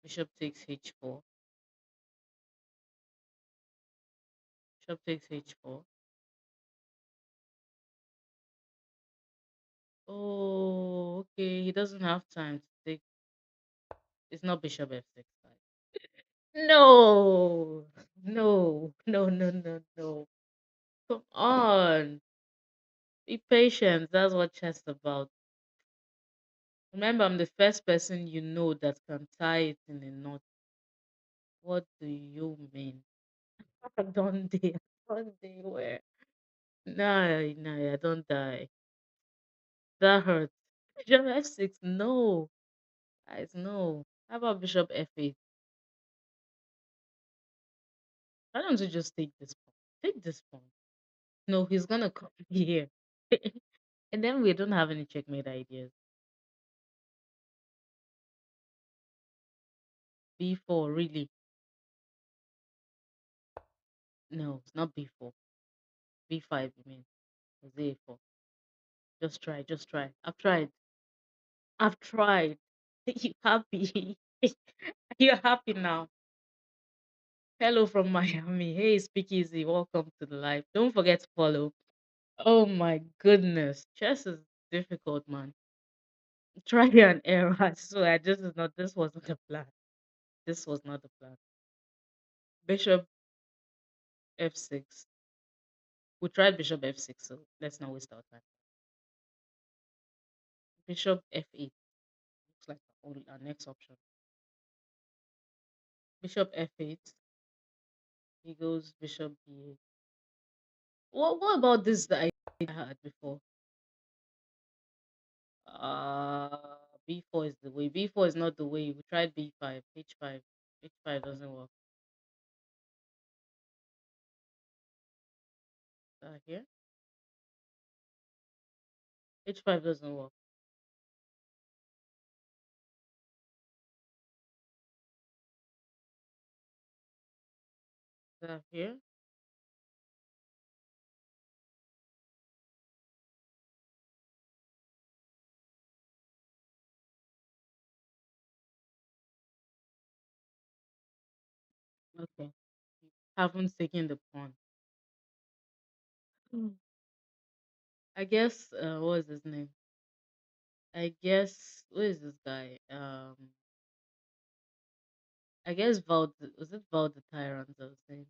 Bishop takes h4. Bishop takes h4. Oh, okay. He doesn't have time to take. It's not bishop f6, guys. No, no. Come on. Be patient. That's what chess is about. Remember, I'm the first person you know that can tie it in a knot. What do you mean? Don't they? Don't they where? No, I don't die. That hurts. Bishop f6, no. Guys, no. How about bishop f8? Why don't you just take this pawn? Take this pawn. No, he's gonna come here. And then we don't have any checkmate ideas. b4, really? No, it's not b4. b5, you mean? It's a4. Just try, just try. I've tried. I've tried. You happy? You're happy now. Hello from Miami. Hey, Speakeasy. Welcome to the live. Don't forget to follow. Oh my goodness. Chess is difficult, man. Try and error. I swear, this wasn't the plan. This was not the plan. Bishop f6. We tried bishop f6, so let's not waste our time. Bishop f8. Looks like our next option. Bishop f8. He goes bishop b8. What about this that I had before? B4 is the way. B4 is not the way. We tried B5, H5. H5 doesn't work. Here. H5 doesn't work. Here. Okay. Haven't taken the pawn. Hmm. I guess, what is his name? I guess, who is this guy? I guess Val was it Val the Tyrant I was saying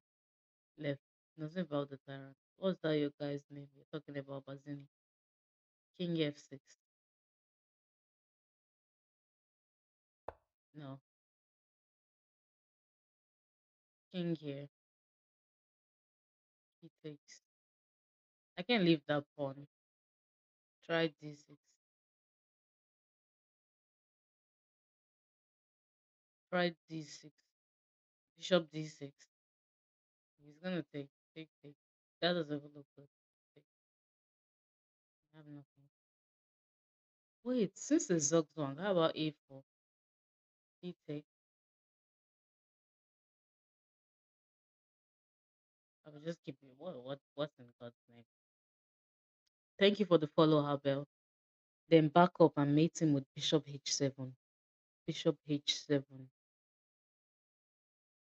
left. No, it's not Val the Tyrant. What's that your guy's name? You're talking about Bazini. King F6. No. King here. He takes. I can leave that pawn. Try D6. Try D6. Bishop D6. He's gonna take. Take, take. That doesn't even look good. Take. I have nothing. Wait, since the Zugzwang, how about A4? He take. I will just keep it. What's in God's name? Thank you for the follow, Habel. Then back up and mate him with Bishop H7. Bishop H7.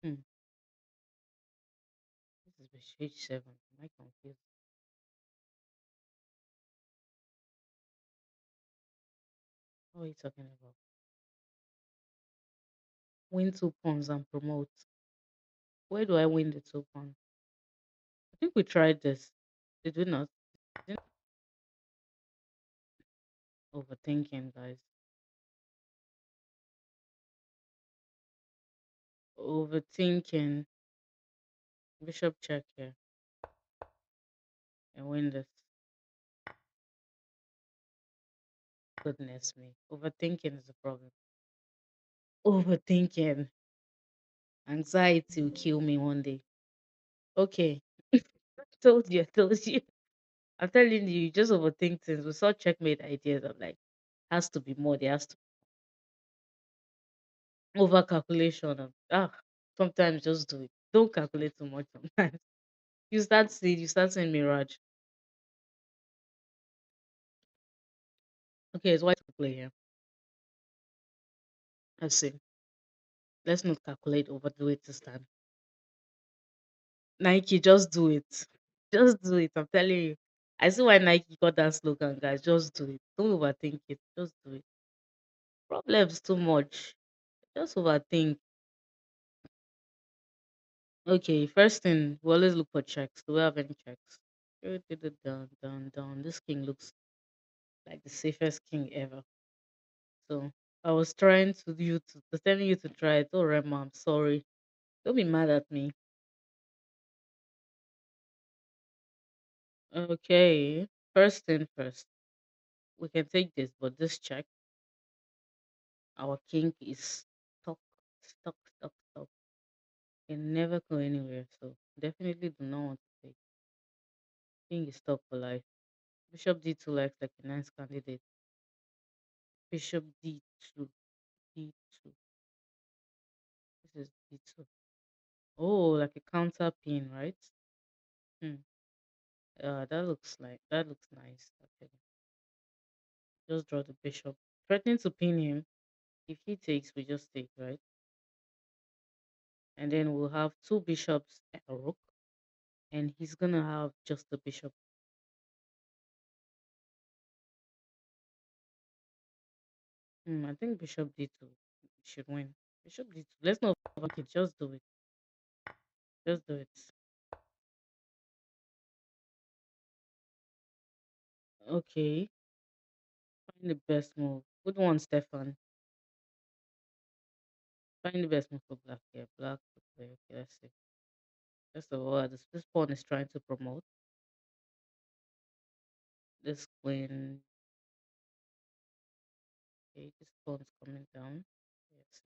Hmm. This is Bishop H7. Am I confused? What are you talking about? Win two pawns and promote. Where do I win the two pawns? I think we tried this. Did we not? Didn't overthinking, guys. Overthinking. Bishop check here and win this. Goodness me. Overthinking is a problem. Overthinking. Anxiety will kill me one day. Okay. Told you, I told you. I'm telling you, you just overthink things. We saw checkmate ideas. I'm like, has to be more. There has to over calculation. Sometimes just do it. Don't calculate too much sometimes. You start seeing mirage. Okay, it's white to play here. Let's see. Let's not calculate, overdo it this time. Nike, just do it. Just do it. I'm telling you. I see why Nike got that slogan, guys. Just do it. Don't overthink it. Just do it. Problems too much. Just overthink. Okay, first thing, we always look for checks. Do we have any checks? Dun, dun, dun. This king looks like the safest king ever. So I was trying to telling you to try it. Oh Rema, I'm sorry. Don't be mad at me. Okay. First thing first. We can take this, but this check, our king is stuck, stuck, stuck, stuck. Can never go anywhere. So definitely do not want to take. King is stuck for life. Bishop D2 likes like a nice candidate. Bishop D2. D2. This is D2. Oh, like a counter pin, right? Hmm. That looks nice. Actually, just draw the bishop, threatening to pin him. If he takes, we just take, right? And then we'll have two bishops and a rook, and he's gonna have just the bishop. I think bishop D2 should win. Bishop D2. Let's not overthink it. Just do it. Just do it. Okay. Find the best move. Good one, Stefan. Find the best move for black here. Black to play. Okay, let's see. First of all, this pawn is trying to promote. This queen. Okay, this pawn is coming down. Yes.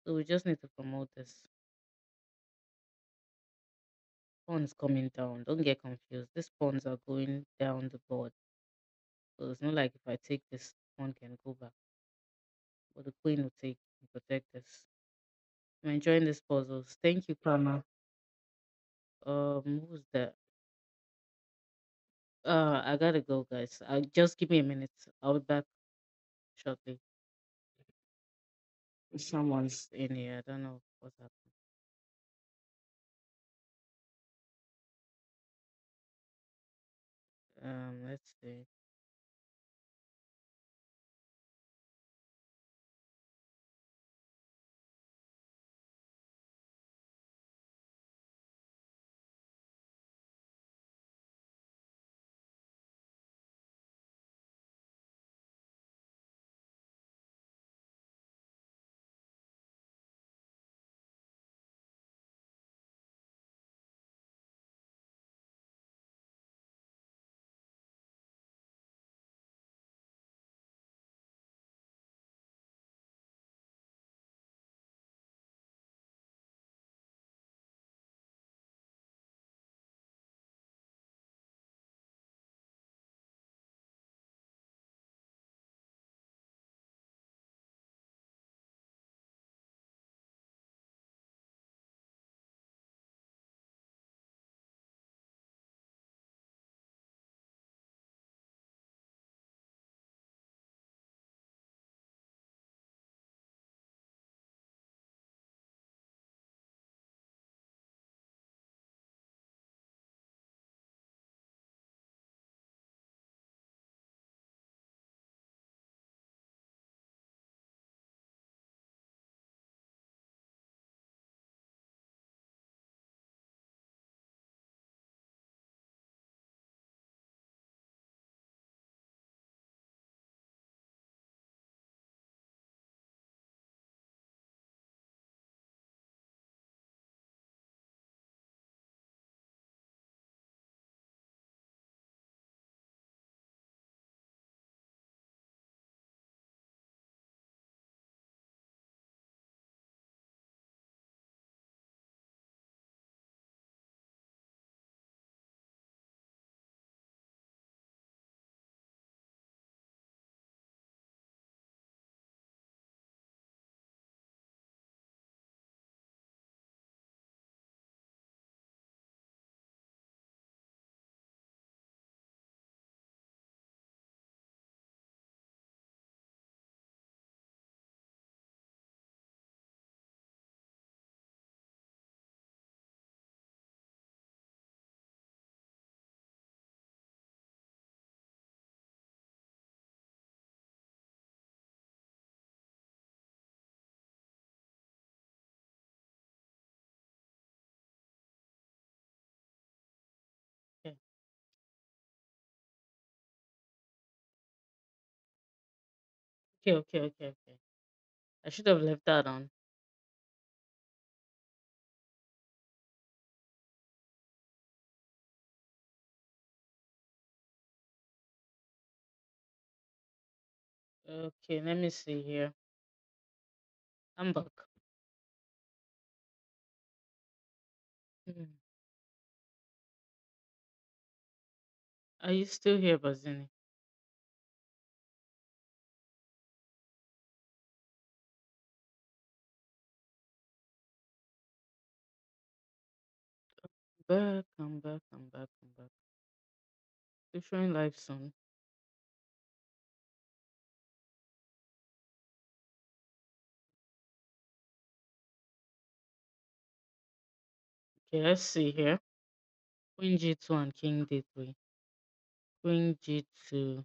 So we just need to promote this. Pawn is coming down. Don't get confused. These pawns are going down the board. So it's not like if I take this, pawn can go back. But the queen will take and protect this. I'm enjoying these puzzles. Thank you, Karma. Who's that? I gotta go, guys. Just give me a minute. I'll be back shortly. Someone's in here. I don't know what's happening. Let's see. Okay, okay, okay, okay. I should have left that on. Okay, let me see here. I'm back. Hmm. Are you still here, Bazini? Back, I'm back, I'm back, I'm back. Still showing live soon. Okay, let's see here. Queen G2 and King D3. Queen G2.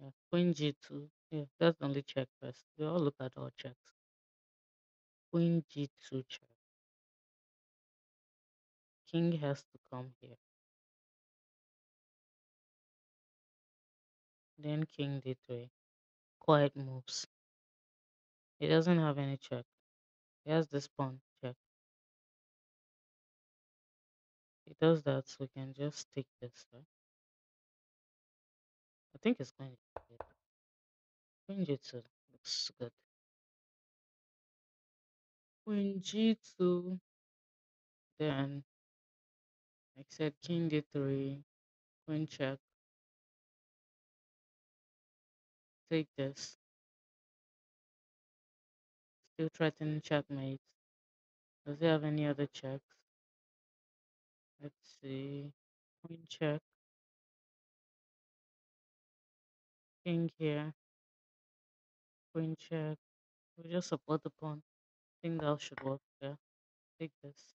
Yeah, Queen G2. Yeah, that's the only check first. We all look at our checks. Queen G2 check. King has to come here. Then King D3. Quiet moves. He doesn't have any check. He has this pawn check. He does that, so we can just take this, right? I think it's going to be good. Queen G2 looks good. Queen G2. Then I said King D3. Queen check. Take this. Still threatening checkmate. Does he have any other checks? Let's see. Queen check. King here. Queen check. We just support the pawn. Think that should work. Yeah. Take this.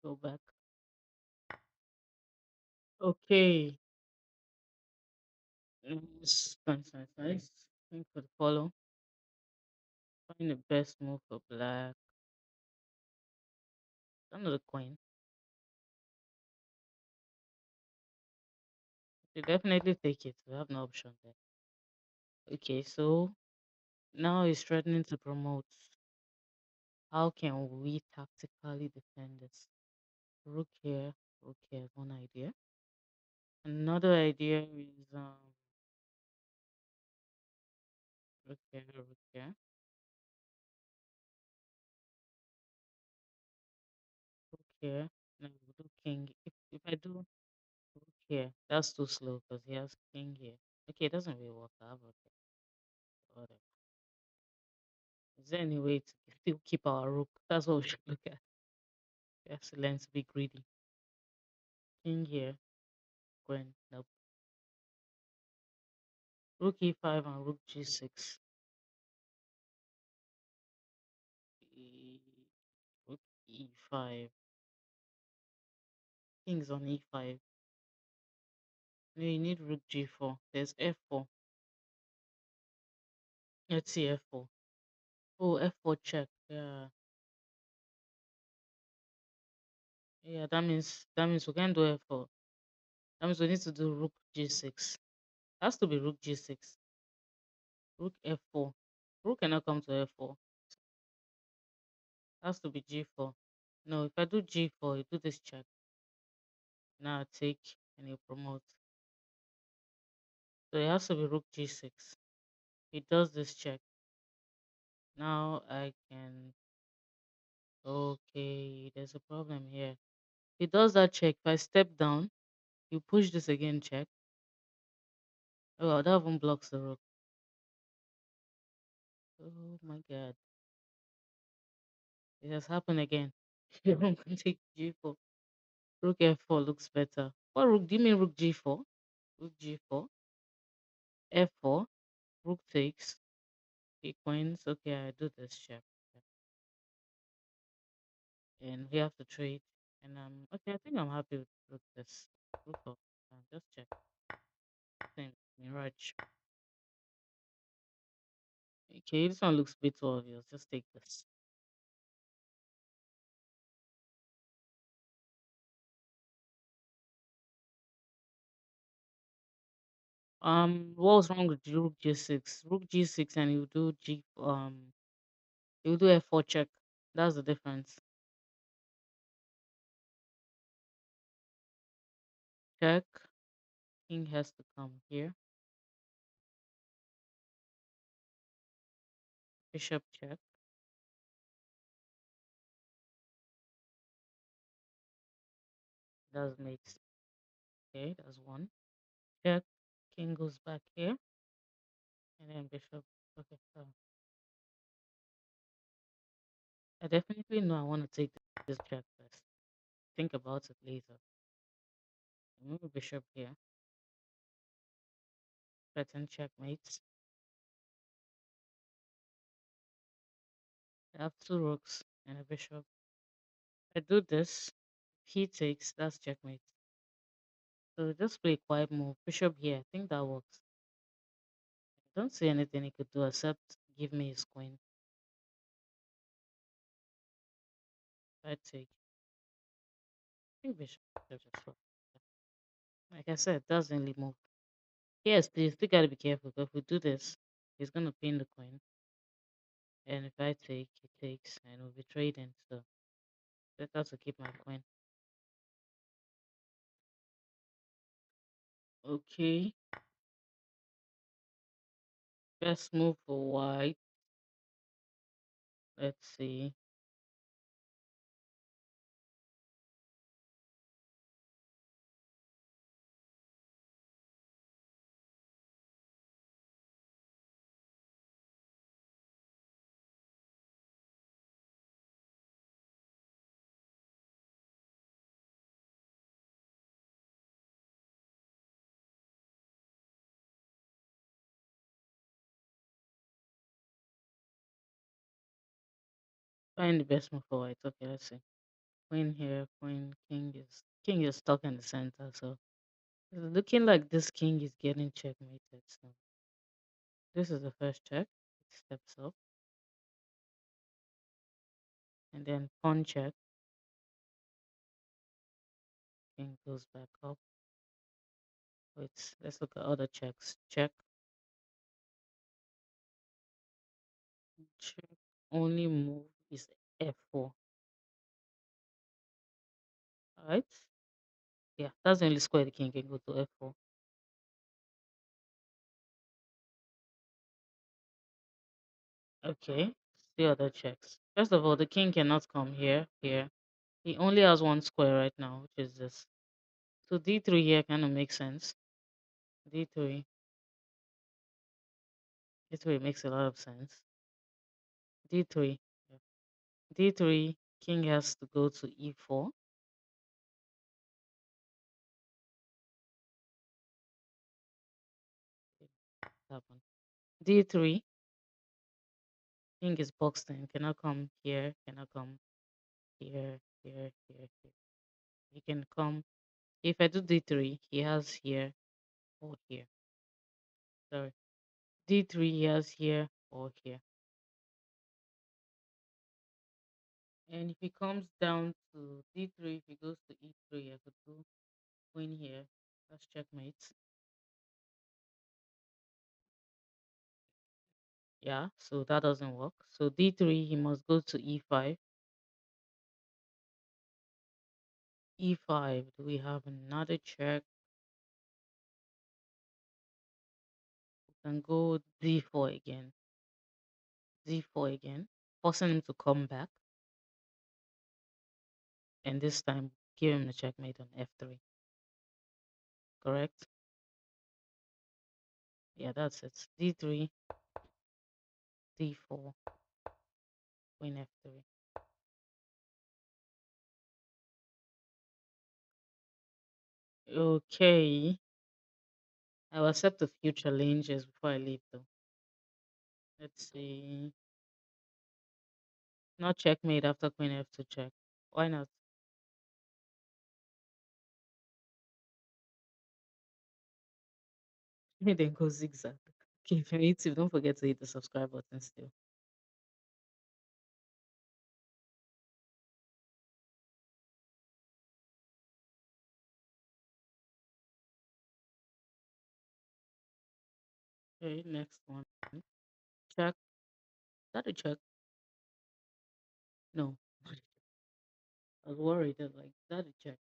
Go back. Okay. Nice, nice, nice, nice. Think for the follow. Find the best move for black. Another queen. You definitely take it. We have no option there. Okay, so now he's threatening to promote. How can we tactically defend this? Rook here. Rook here is one idea. Another idea is rook here, rook here, rook here. No, we'll do king. If I do rook here, that's too slow because he has king here. Okay, it doesn't really work. I have rook here. Whatever. Is there any way to still keep our rook? That's what we should look at. We have to learn to be greedy. King here, queen. Nope. Rook e5 and rook g6. E- Rook e5. King's on e5. No, you need rook g4. There's f4. Let's see f4. Oh, f4 check. Yeah, yeah. That means we can't do f4. That means we need to do rook g6. Has to be rook g6. Rook f4. Rook cannot come to f4. Has to be g4. No, if I do g4, you do this check. Now I take and you promote. So it has to be rook g6. He does this check. Now I can. Okay, there's a problem here. He does that check. If I step down, you push this again, check. Oh, that even blocks the rook. Oh my god. It has happened again. I'm gonna take g4. Rook f4 looks better. What rook? Do you mean rook g4? Rook g4. f4. Rook takes. He queens. Okay, I do this check. And we have to trade. And okay, I think I'm happy with this. Rook of just check. Same mirage. Okay, this one looks a bit too obvious. Just take this. What was wrong with rook g6? Rook g6 and you do you do f4 check. That's the difference. Check. King has to come here. Bishop check. That's makes okay. That's one. Check. King goes back here, and then bishop. Okay. So I definitely know I want to take this check first. Think about it later. Move bishop here. Threaten checkmate. I have two rooks and a bishop. I do this. He takes. That's checkmate. So just play a quiet move. Bishop here. I think that works. I don't see anything he could do except give me his queen. I take. I think bishop just fine. Like I said, doesn't really move. Yes, you still gotta be careful. But if we do this, he's gonna pin the queen. And if I take, he takes, and we'll be trading. So better to keep my queen. Okay. Best move for white. Let's see. Find the best move for white. Okay, let's see. Queen here, queen, king is stuck in the center. So it's looking like this king is getting checkmated. So this is the first check. It steps up, and then pawn check. King goes back up. Wait, let's look at other checks. Check, check. Only move is f4. All right. Yeah, that's the only square the king can go to f4. Okay. The other checks. First of all, the king cannot come here. Here, he only has one square right now, which is this. So d3 here kind of makes sense. D3, D3 makes a lot of sense. D3, yeah. D3, king has to go to E4. Happen. D3, king is boxed in, cannot come here, cannot come here, here, here, here. He can come. If I do D3, he has here or here. Sorry. D3, he has here or here. And if he comes down to D3, if he goes to E3, I could do queen here. That's checkmate. Yeah, so that doesn't work. So D3, he must go to E5. E5, do we have another check? We can go D4 again. D4 again, forcing him to come back. And this time, give him the checkmate on F3. Correct? Yeah, that's it. D3, D4, queen F3. Okay. I will accept a few challenges before I leave though. Let's see. Not checkmate after queen F2 check. Why not? Then go zigzag. Okay, if you're on YouTube, don't forget to hit the subscribe button still. Okay, next one. Check. Is that a check? No. I was worried. I was like, is that a check?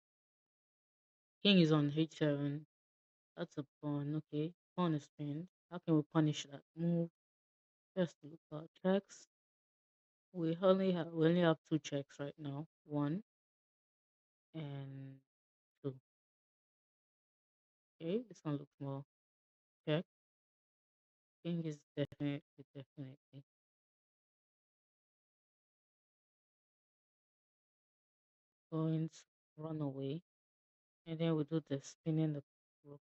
King is on H7. That's a pawn. Okay. Pawn is pinned. How can we punish that move? Just look at checks. We only have two checks right now. One and two. Okay, this one looks more check. King is definitely going to run away. And then we do the spinning the rook.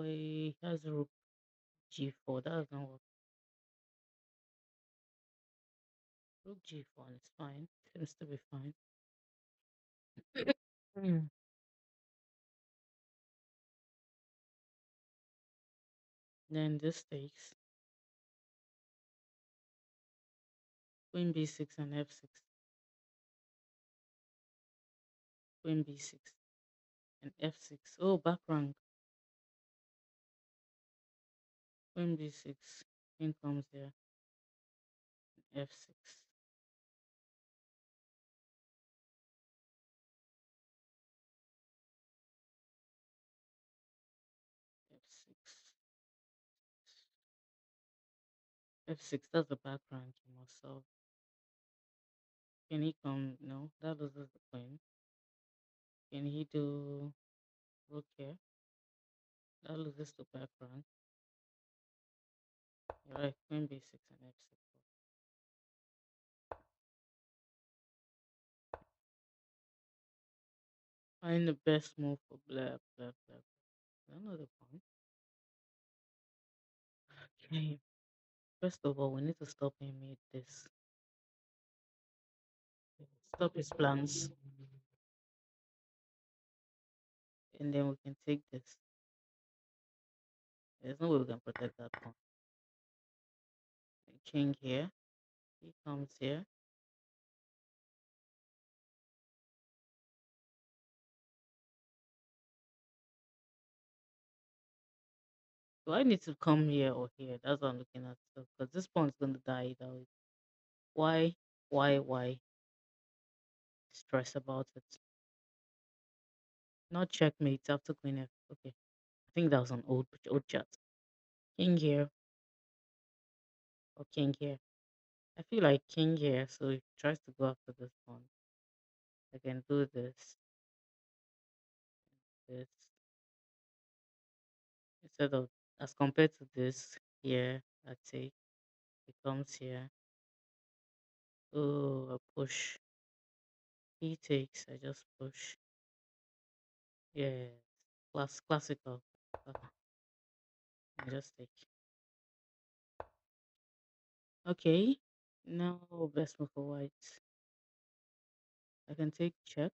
He has rook G4. That doesn't work. Rook G4 is fine. Seems to be fine. Mm. Then this takes Queen B6 and F6. Queen B6 and F6. Oh, back rank. Queen B6. Queen comes here. F6. F6. F6. That's the back rank you must solve. Can he come? No, that loses the queen. Can he do rook here? That loses the back rank. You're right. Queen B6 and F6. Find the best move for blah blah blah. Another point. Okay. First of all, we need to stop him with this. Stop his plans. And then we can take this. There's no way we can protect that pawn. King here. He comes here. Do I need to come here or here? That's what I'm looking at. Because this pawn is going to die either way. Why? Why? Stress about it. Not checkmate after queen F. Okay. I think that was an old chat. King here or king here. I feel like king here, so if he tries to go after this pawn, I can do this instead of as compared to this here. I take it comes here. Oh, I push. He takes. I just push. Yeah, classical. I just take. Okay, now best move for white. I can take check.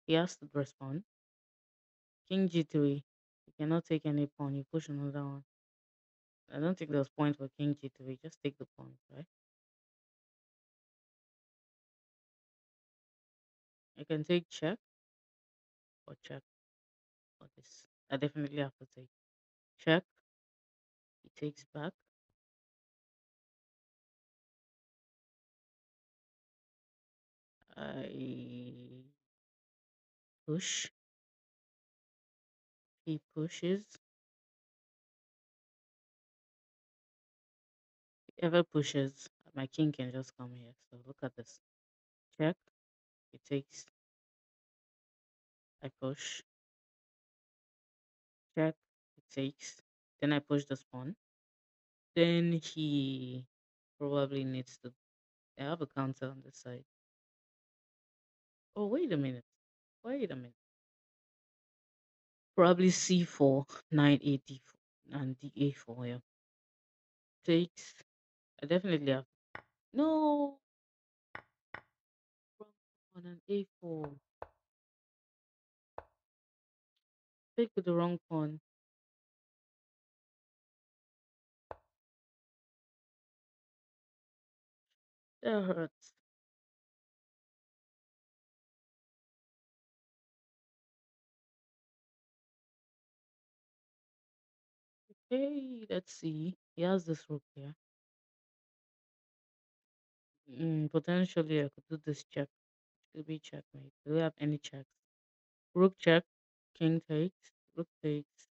He has to respond. King G3. You cannot take any pawn. You push another one. I don't think there's point for King G3. Just take the pawn, right? I can take check or check for this. I definitely have to take check. He takes back. I push. He pushes. Whoever pushes, my king can just come here. So look at this. Check. He takes. I push. Check. He takes. Then I push the pawn. Then he probably needs to. I have a counter on this side. Oh, wait a minute. Wait a minute. Probably C4, knight A D4, and DA4. Yeah. Takes. I definitely have. No! Wrong pawn and A4. Take with the wrong pawn. That hurts. Hey, let's see. He has this rook here. Potentially, I could do this check. Could be checkmate. Do we have any checks? Rook check. King takes. Rook takes.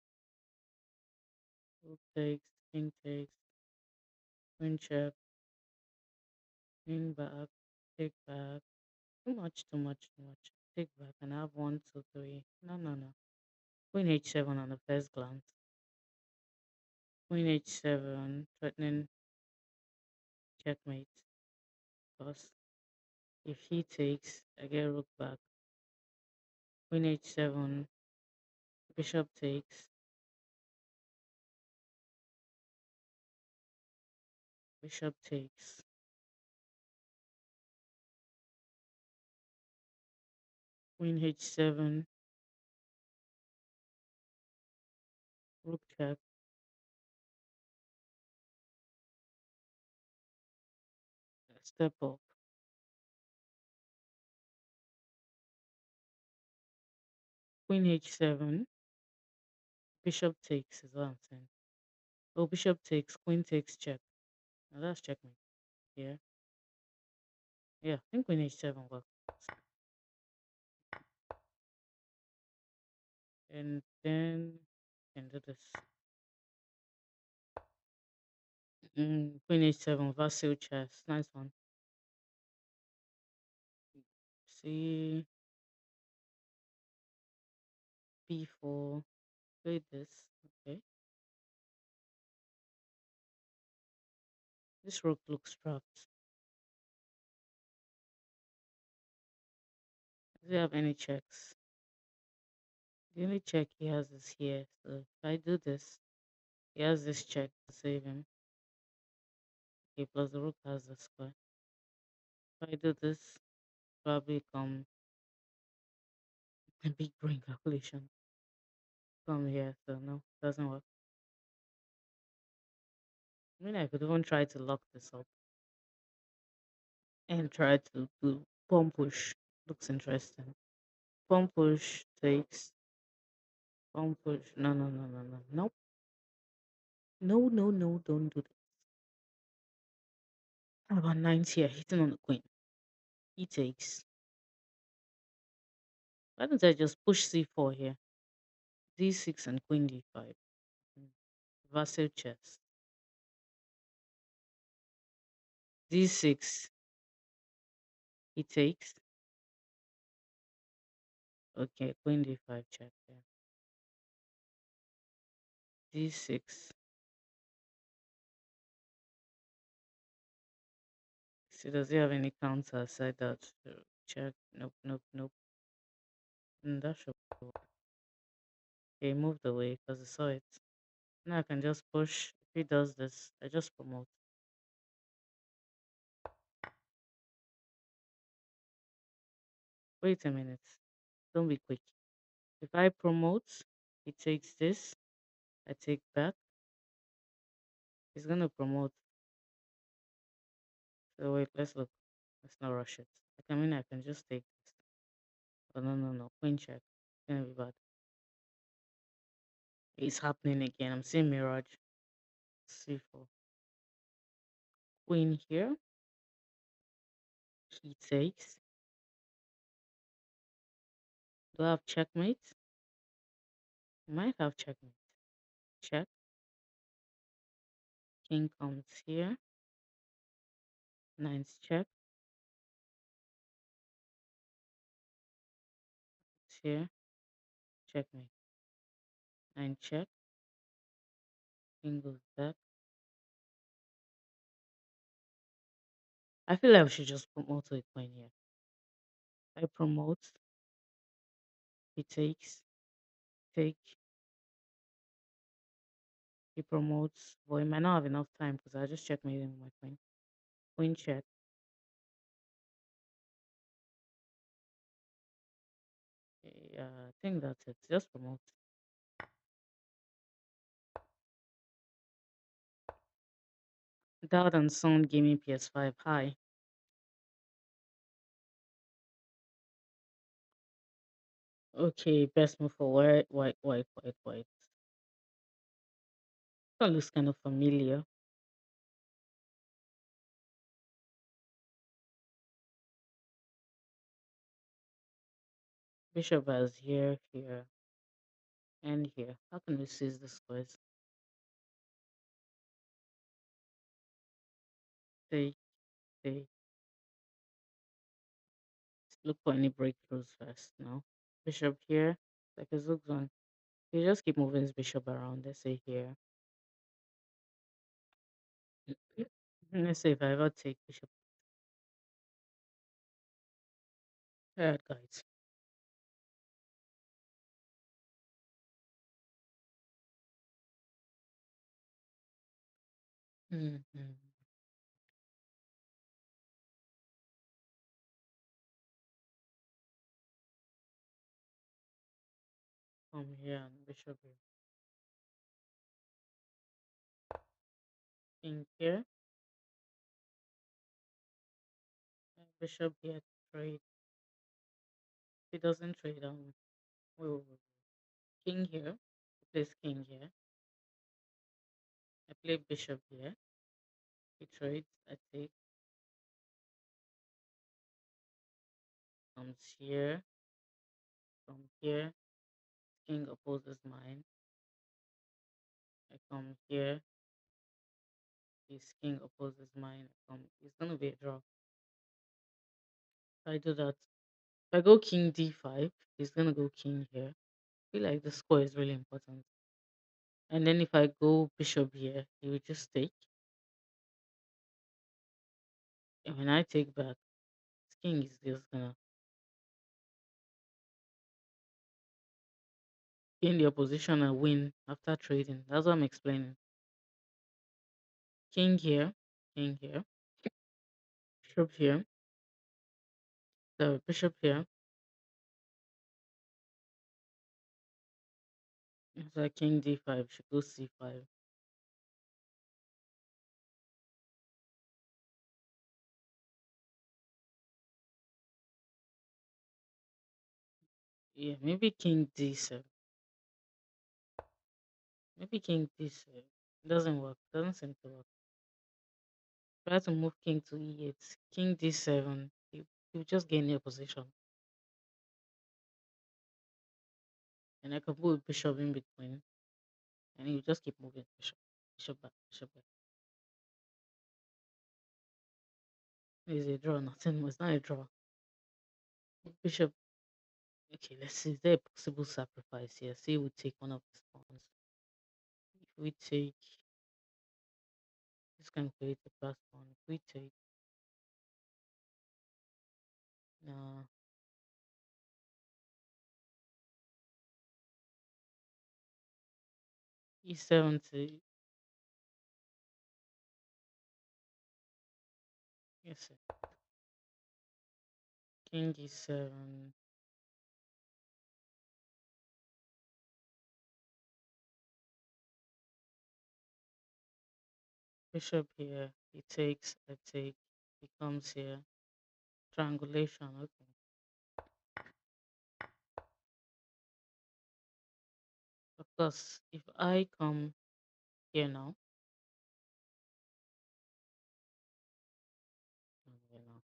Rook takes. King takes. Queen check. Queen back. Take back. Too much, too much, too much. Take back and have one, two, three. No, no, no. Queen h7 on the first glance. Queen h7, threatening checkmate. Because if he takes, I get rook back. Queen h7, bishop takes, bishop takes, queen h7, rook check, step up, queen h7, bishop takes is what I'm saying. Oh, bishop takes, queen takes check. Now that's checkmate. Yeah, yeah, I think queen h7 works. And then can do this. Queen h7, Vasil chess. Nice one. See, b4, play this. Okay, this rook looks trapped. Does he have any checks? The only check he has is here. So if I do this, he has this check to save him. Okay, plus the rook has the square. If I do this, probably come a big brain calculation. Come here, so no, doesn't work. I mean, I could even try to lock this up and try to do pawn push. Looks interesting. Pawn push takes. Pawn push. No, no, no, no, no. Nope. No, no, no, don't do that. How about nines here, hitting on the queen? He takes. Why don't I just push c4 here? d6 and queen d5. Mm, Vassal chess. d6, he takes. Okay, queen d5 check there. d6. See, does he have any counter aside that? Check. Nope, nope, nope. That should work. Okay, moved away because I saw it. Now I can just push. If he does this, I just promote. Wait a minute. Don't be quick. If I promote, he takes this. I take back. He's gonna promote. So wait, let's look. Let's not rush it. I mean, I can just take this. Oh, no, no, no. Queen check. It's gonna be bad. It's happening again. I'm seeing Mirage. C4. Queen here. He takes. Do I have checkmate? Might have checkmate. Check. King comes here. Nines check. It's here. Checkmate. Nine check. King goes back. I feel like we should just promote to a queen here. I promote. He takes. Take. He promotes. But he might not have enough time because I just checkmate him with my queen. Queen check. Yeah, I think that's it. Just promote. Dad and son gaming PS5. Hi. Okay, best move for white, white, white, white, white. That looks kind of familiar. Bishop has here, here, and here. How can we seize the squares? Take, take. Look for any breakthroughs first. No. Bishop here. Like a zugzwang. You just keep moving his bishop around. Let's say here. Let's say if I ever take bishop. Alright, guys. Mm-hmm. Come here and bishop here. King here. And bishop here. Trade. If it doesn't trade, wait. King here. Place king here. I play bishop here. He trades. I take. Comes here. From here. King opposes mine. I come here. His king opposes mine. I come. It's gonna be a draw. If I do that. If I go king d5, he's gonna go king here. I feel like the score is really important. And then if I go bishop here, he will just take. And when I take back, his king is just gonna gain the opposition and win after trading. That's what I'm explaining. King here, bishop here, the bishop here. It's like king d5 should go c5. Yeah, maybe king d7. Maybe king d7. Doesn't work. Doesn't seem to work. Try to move king to e8. King d7. You just gain the opposition. And I can put bishop in between. And you just keep moving bishop. Bishop back. Bishop back. It's a draw. Nothing. It's not a draw. Bishop. Okay, let's see. Is there a possible sacrifice here? Say we take one of these pawns. If we take, this can create a plus pawn. If we take, uh, e7 to, yes, sir. King e7, bishop here. He takes, I take. He comes here. Triangulation. Okay. Of course, if I come here now, come here now,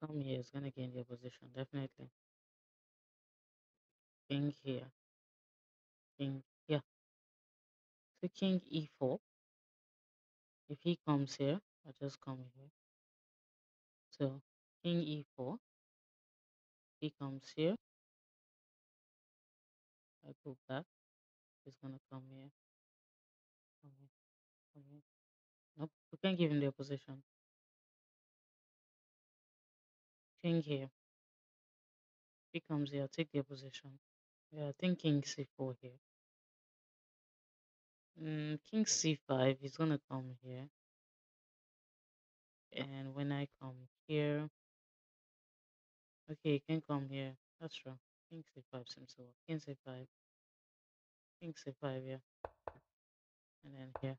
come here is gonna gain the opposition definitely. King here, king, yeah. So king e4. If he comes here, I just come here. So king e4. He comes here. I go back. He's gonna come here. Come here. Come here. Nope. We can't give him the opposition. King here. He comes here. I'll take the opposition. Yeah, I think king c4 here. King c5. He's gonna come here. And when I come here, okay, he can come here. That's true. King c5 seems to work. King c5. King c5. Yeah. And then here.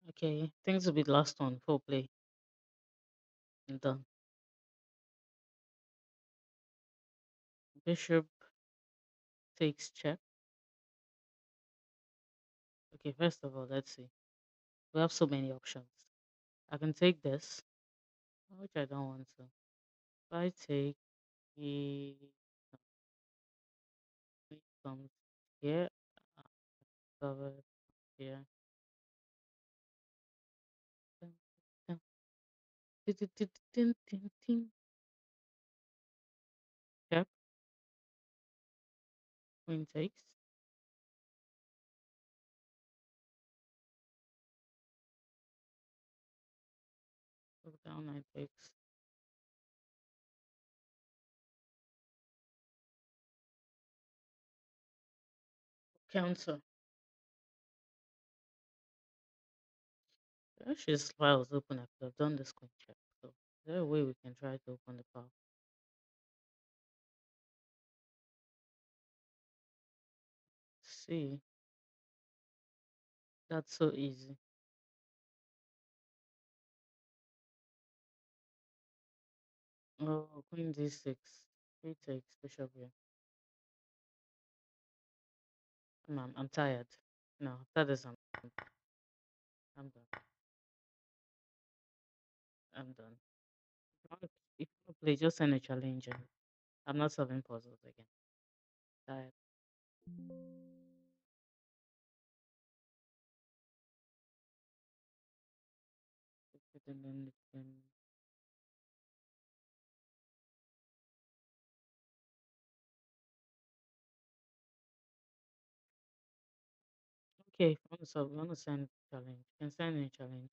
Okay. Things will be the last one. Full play. And done. Bishop takes check. Okay, first of all, let's see. We have so many options. I can take this, which I don't want to. If I take the queen comes here, uh, cover here. Dun, dun, dun, dun, dun, dun, dun, dun. Check, queen takes, go down, knight takes, counter. Actually, while I was open, I could have done this queen check. So, is there a way we can try to open the path? See, that's so easy. Oh, queen d6. He takes bishop here. I'm tired. No, after this, I'm done. I'm done. If you want to play, just send a challenge. And I'm not solving puzzles again. Tired. Okay, if you want to solve, you want to send challenge. You can send a challenge.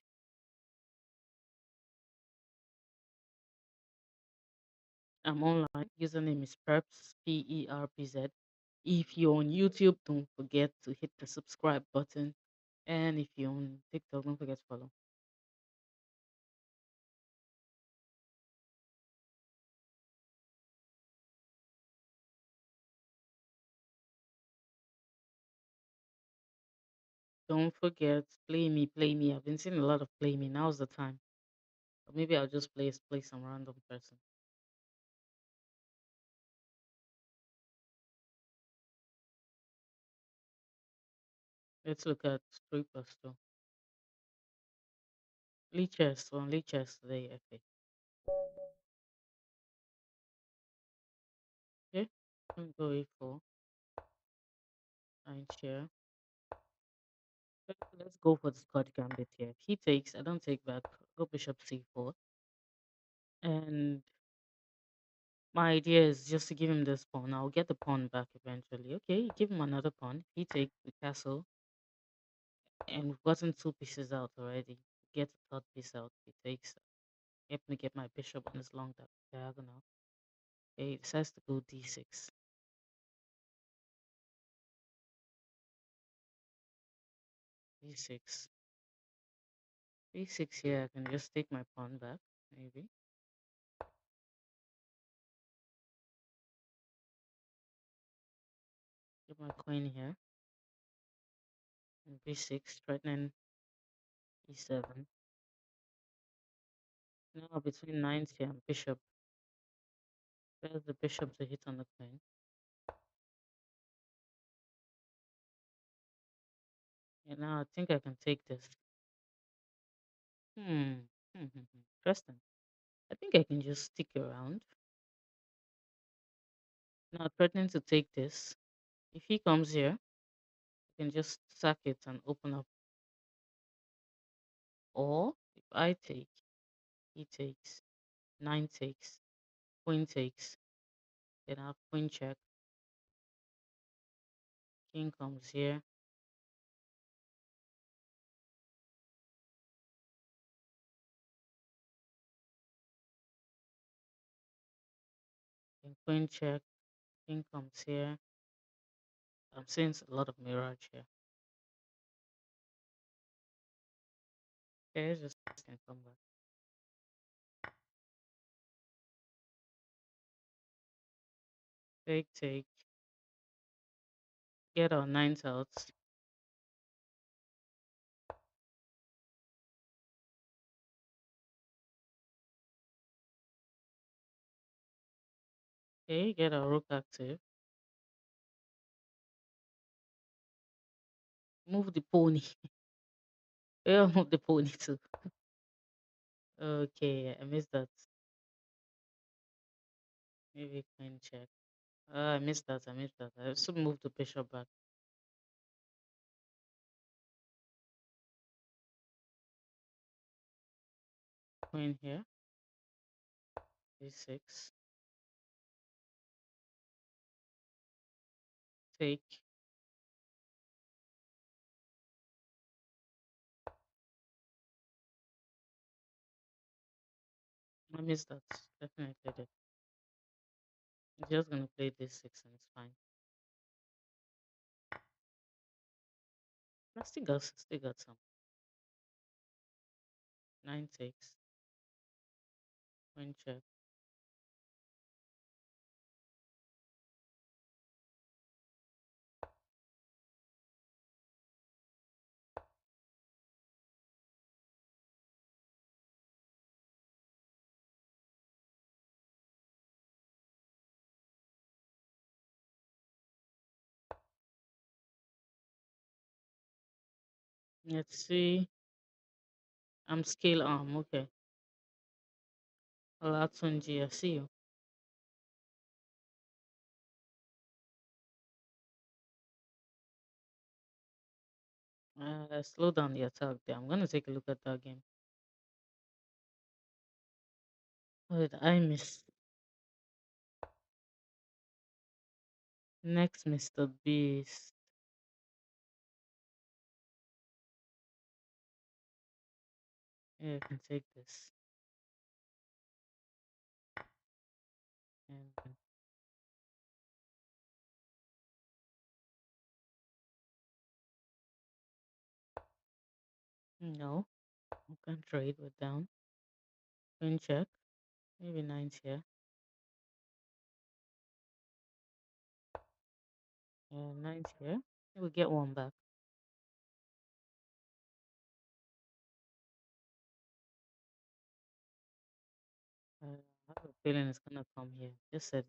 I'm online. Username is Perps, PERPZ. If you're on YouTube, don't forget to hit the subscribe button. And if you're on TikTok, don't forget to follow. Don't forget, play me, play me. I've been seeing a lot of play me. Now's the time. Or maybe I'll just play some random person. Let's look at 3 plus 2. Lee chess today, FA. Okay, go A4, nine chair. Let's go for the Scott Gambit here. If he takes, I don't take back. Go bishop C4. And my idea is just to give him this pawn. I'll get the pawn back eventually. Okay, give him another pawn. He takes the castle. And we've gotten 2 pieces out already. Get the third piece out. He takes. Help me get my bishop on this long diagonal. Okay, he decides to go D6. D6. D6 here, I can just take my pawn back, maybe. Get my queen here. And B6, threatening E7. Now between knight here and bishop. There's the bishop to hit on the queen. And now I think I can take this. Hmm. Interesting. I think I can just stick around. Now threatening to take this. If he comes here, I can just sack it and open up. Or if I take, he takes, nine takes, queen takes, then I have queen check, king comes here, then queen check, king comes here. I'm seeing a lot of mirage here. Okay, let's just can come back. Take, take, get our nines out. Okay, get our rook active. Move the pony. Yeah, move the pony too. Okay, I missed that. Maybe queen check. I missed that. I missed that. I also moved the bishop back. Queen here. A6. Take. I missed that. Definitely did. I'm just gonna play this six and it's fine. I still got some. Nine takes. Queen check. Let's see. I'm scale arm. Okay. Olatunji, I see you. Slow down the attack there. I'm gonna take a look at that game. What did I miss? Next, Mr. Beast. Yeah, I can take this. And no, I can trade with down. Queen check. Maybe nines here. Nines here. We'll get one back. I have a feeling it's gonna come here. Just said,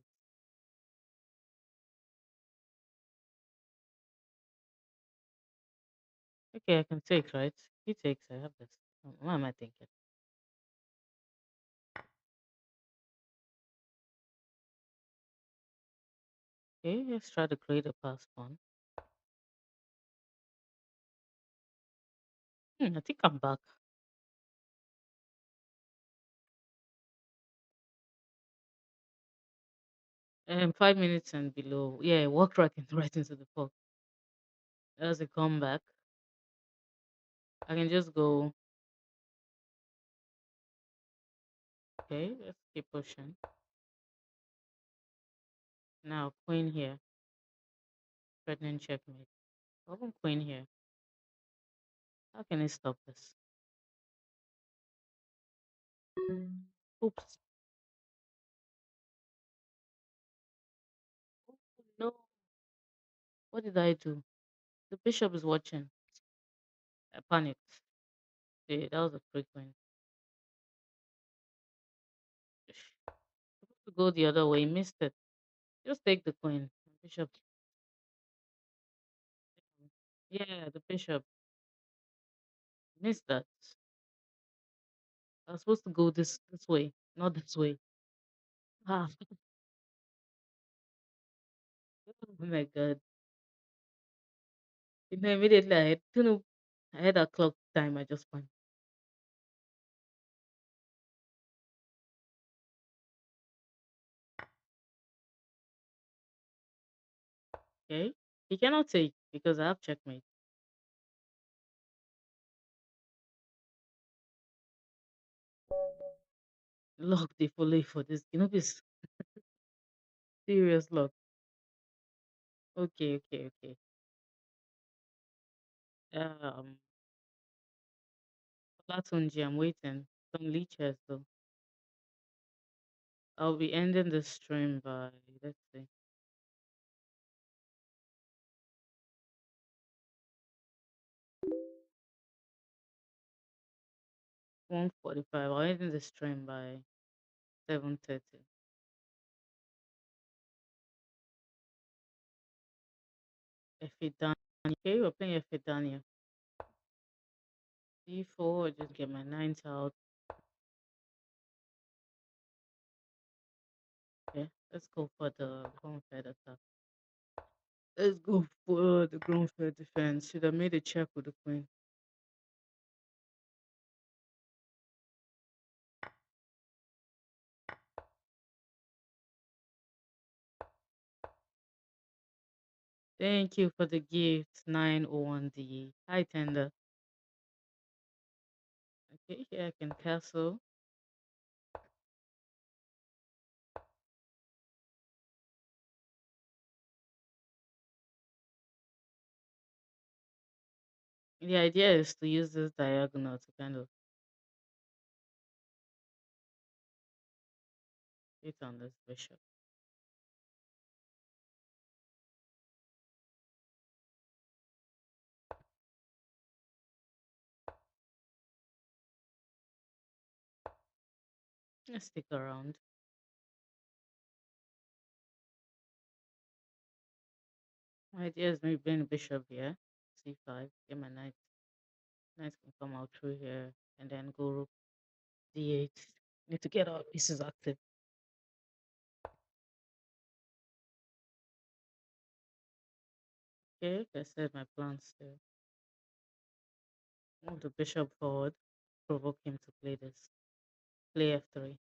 okay, I can take, right? He takes, I have this. What am I thinking? Okay, let's try to create a pass one. I think I'm back. 5 minutes and below. Yeah, walk right into the fork. That's a comeback. I can just go, okay, let's keep pushing. Now, queen here. Threatening checkmate. Open queen here. How can I stop this? Oops. Oh, no. What did I do? The bishop is watching. I panicked. Yeah, that was a quick win. Supposed to go the other way. Missed it. Just take the queen. Bishop. Yeah, the bishop. Missed that. I was supposed to go this way, not this way. Ah, oh my god. Immediately I had, I had a clock time. I just went. Okay. He cannot take because I have checkmate. Lock the follow for this. This serious lock. Okay, okay, okay. Um, Latunji, I'm waiting. Some leeches though. I'll be ending the stream by, let's see, 1:45. I'll end the stream by 7:30. F8 Daniel. Okay, we're playing F8 Daniel. D4, just get my nines out. Okay, let's go for the ground fed attack. Let's go for the ground fed defense. Should have made a check with the queen. Thank you for the gift, 901D. Hi, Tender. Okay, here I can castle. The idea is to use this diagonal to kind of hit on this bishop. Let's stick around. My idea is maybe playing bishop here, c5, get my knight. Knight can come out through here and then go rook d8. Need to get our pieces active. Okay, like I said, my plans to move the bishop forward, provoke him to play this. Play f3.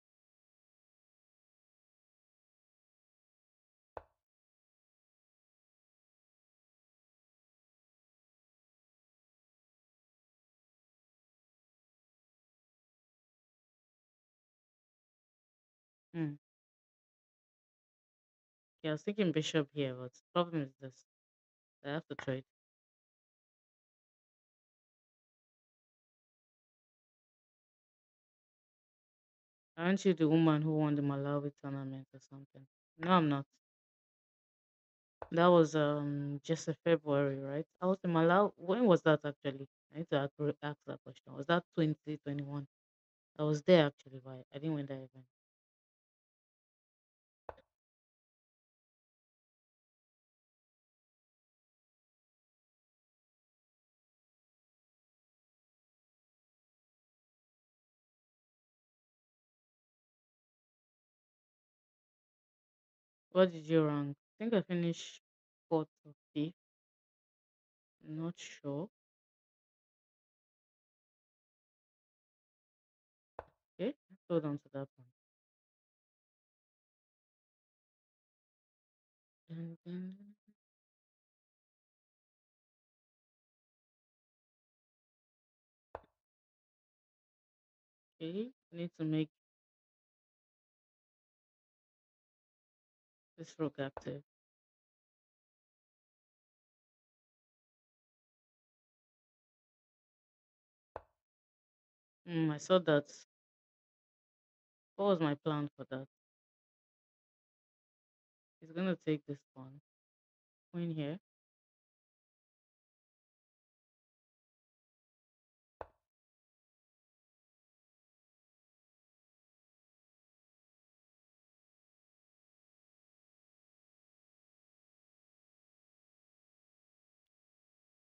Hmm. Yeah, I was thinking bishop here, but the problem is this. I have to trade. Aren't you the woman who won the Malawi tournament or something? No, I'm not. That was just a February, right? I was in Malawi. When was that actually? I need to ask that question. Was that 2021? I was there actually, but I didn't win that event. What did you rank? I think I finished fourth or fifth. Not sure. Okay, let's hold on to that one. Dun, dun, dun. Okay, need to make this rook active. I saw that. What was my plan for that? He's gonna take this pawn. Queen here.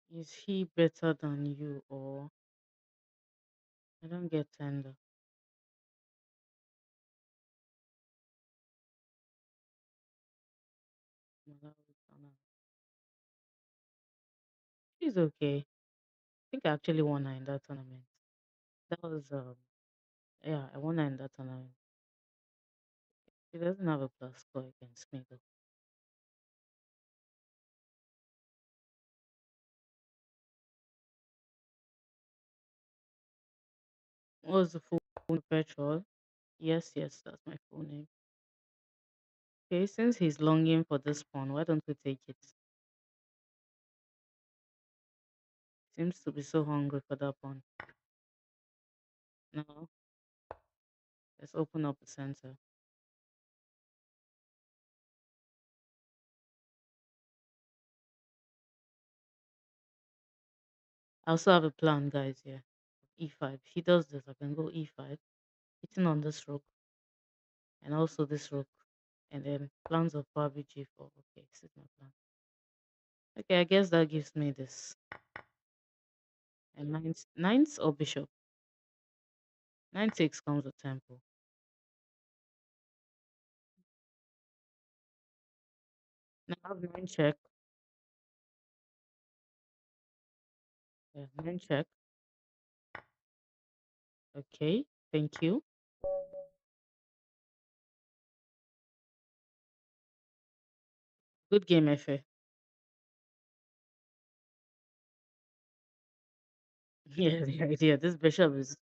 Is he better than you or I don't get tender? Malawi tournament. She's okay. I think I actually won her in that tournament. That was yeah, I won her in that tournament. She doesn't have a plus score against me though. What was the full name? Petrol? Yes, yes, that's my full name. Okay, since he's longing for this pawn, why don't we take it? Seems to be so hungry for that pawn. Now, let's open up the center. I also have a plan, guys, here. E5. If he does this, I can go E5, hitting on this rook, and also this rook. And then plans of probably G4. Okay, this is my plan. Okay, I guess that gives me this. And ninth or bishop? Nine takes comes with temple. Now I have nine check. Yeah, nine check. Okay, thank you. Good game, Efe. Yeah, the idea. This bishop is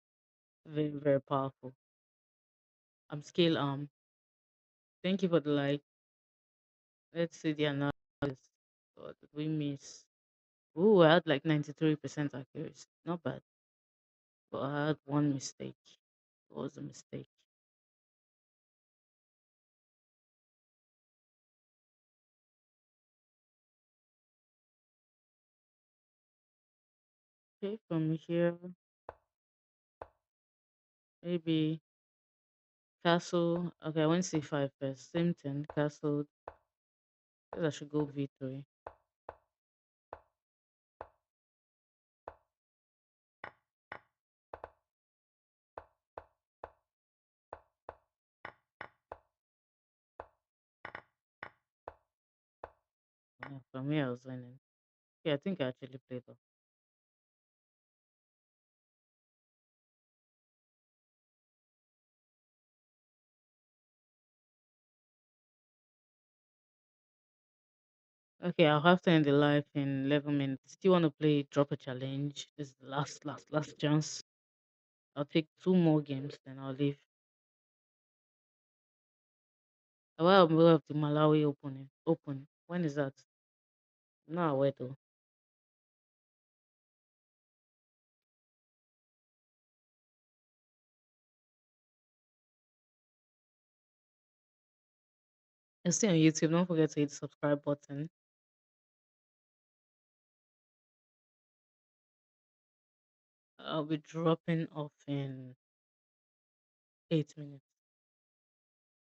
very, very powerful. I'm scale Thank you for the like. Let's see the analysis. What did we miss? Ooh, I had like 93% accuracy. Not bad. But I had one mistake. What was the mistake? Okay, from here, maybe castle. Okay, I went c5 first. Same thing. Castle. I guess I should go v3. Yeah, from here I was winning. Yeah, I think I actually played off. Okay, I'll have to end the live in 11 minutes. Do you want to play Drop a Challenge? This is the last chance. I'll take two more games, then I'll leave. Well, I'm aware of the Malawi opening. Open. When is that? I'm not aware though. You're still on YouTube. Don't forget to hit the subscribe button. I'll be dropping off in 8 minutes.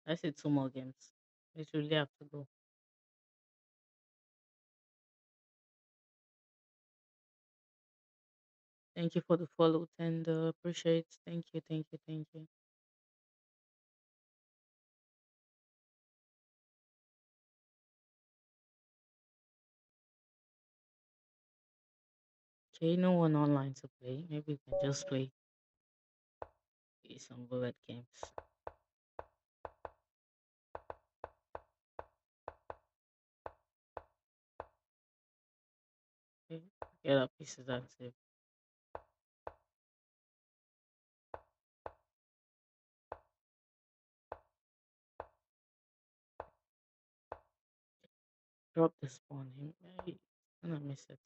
I said two more games. Literally have to go. Thank you for the follow, and appreciate. Thank you, thank you, thank you. Okay, no one online to play. Maybe we can just play some bullet games. Okay, get our pieces active. Drop this pawn. Hey, gonna miss it.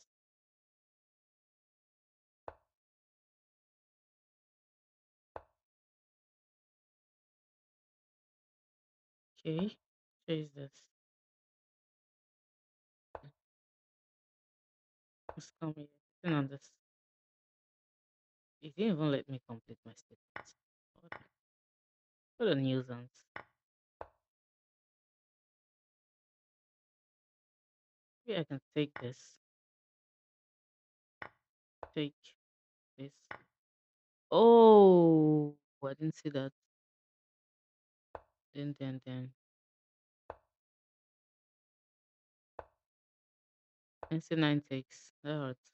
Okay, chase this. Let's come here. Sitting on this. It didn't even let me complete my statement. What a nuisance. Maybe I can take this. Take this. Oh, I didn't see that. Then. NC9 takes. That hurts.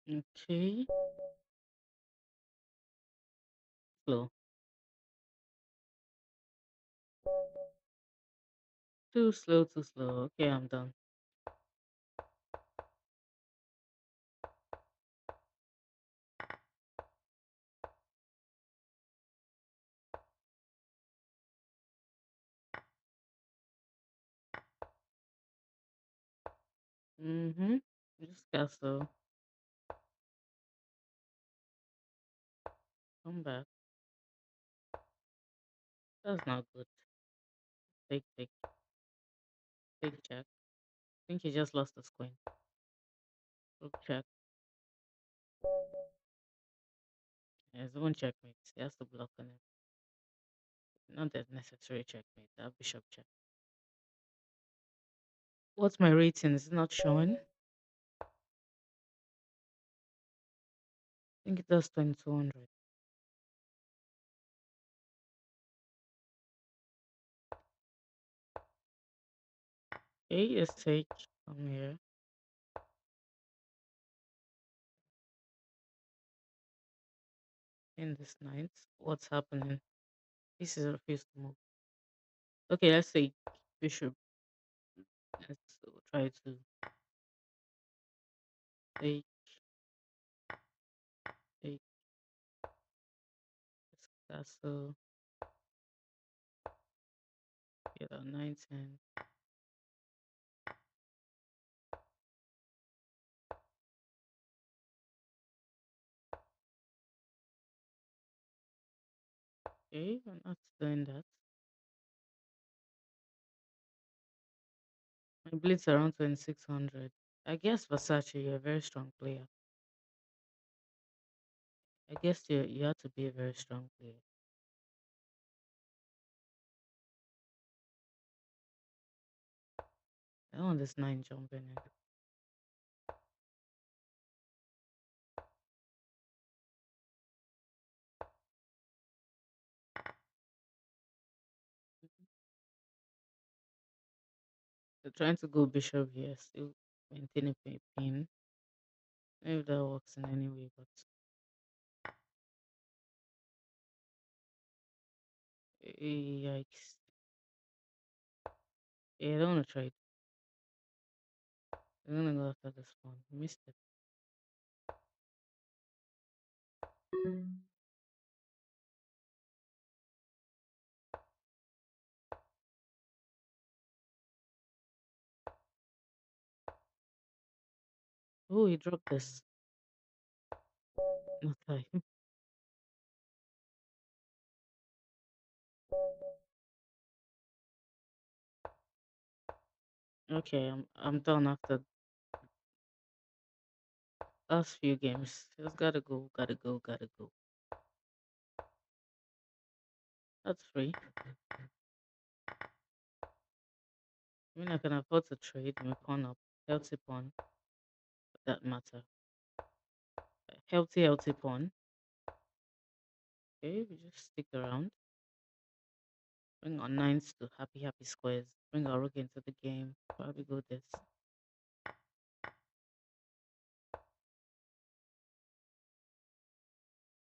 Okay. Slow. Too slow, too slow. Okay, I'm done. Mm-hmm. Just castle. Come back. That's not good. Take, take check. I think he just lost his queen. Rook check. There's one checkmate. He has to block on it. Not that necessary checkmate. That bishop check. What's my rating? Is it not showing? I think it does 2200. Okay, let's take from here. In this knight. What's happening? This is refused to move. Okay, let's say bishop. Let's try to take, take this castle. Get a knight and okay, I'm not doing that. My blitz around 2600. I guess Versace, you're a very strong player. I guess you have to be a very strong player. I don't want this nine jumping in. They're trying to go bishop here, still maintaining a pin. Maybe that works in any way, but yikes. Yeah, I don't want to try it. I'm gonna go after this one. Missed it. Oh, he dropped this. Not time. Okay, I'm done after last few games. Just gotta go, gotta go, gotta go. That's free. I mean, I can afford to trade my pawn up. Healthy pawn, for that matter. Healthy pawn. Okay, we just stick around. Bring our nines to happy squares. Bring our rook into the game. Probably go this.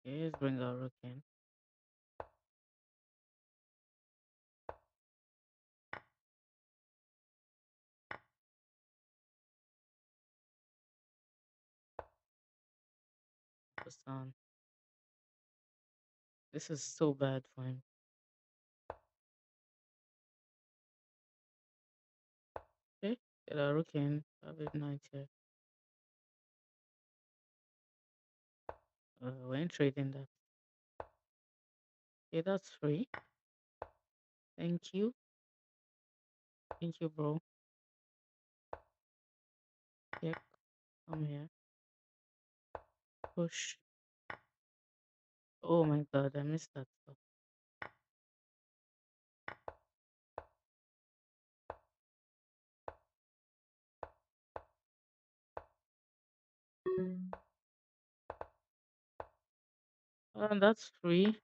Okay, let's bring our rook in. Just on. This is so bad for him. Okay, get our rook in. Probably knight here. We ain't trading that. Okay, that's free. Thank you. Thank you, bro. Yeah, come here. Push. Oh my god, I missed that stuff. And that's free.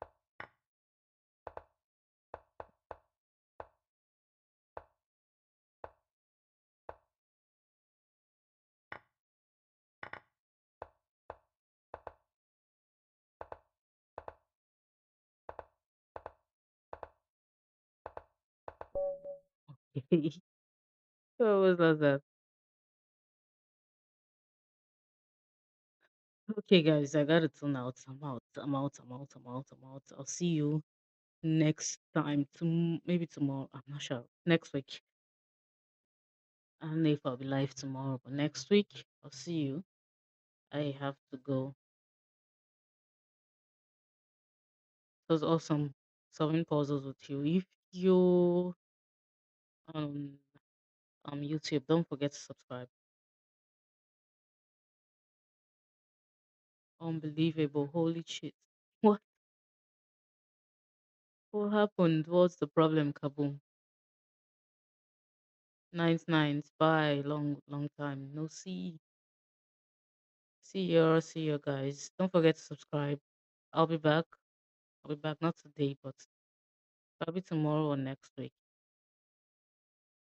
What was that? Okay, guys, I gotta tune out. I'm out. I'm out. I'm out. I'm out. I'm out. I'll see you next time. Maybe tomorrow. I'm not sure. Next week. I don't know if I'll be live tomorrow, but next week I'll see you. I have to go. It was awesome solving puzzles with you. If you um YouTube, don't forget to subscribe. Unbelievable. Holy shit. What what happened? What's the problem, Kaboom? Nines nines. Bye. Long time. No see. See you guys. Don't forget to subscribe. I'll be back. I'll be back not today, but probably tomorrow or next week.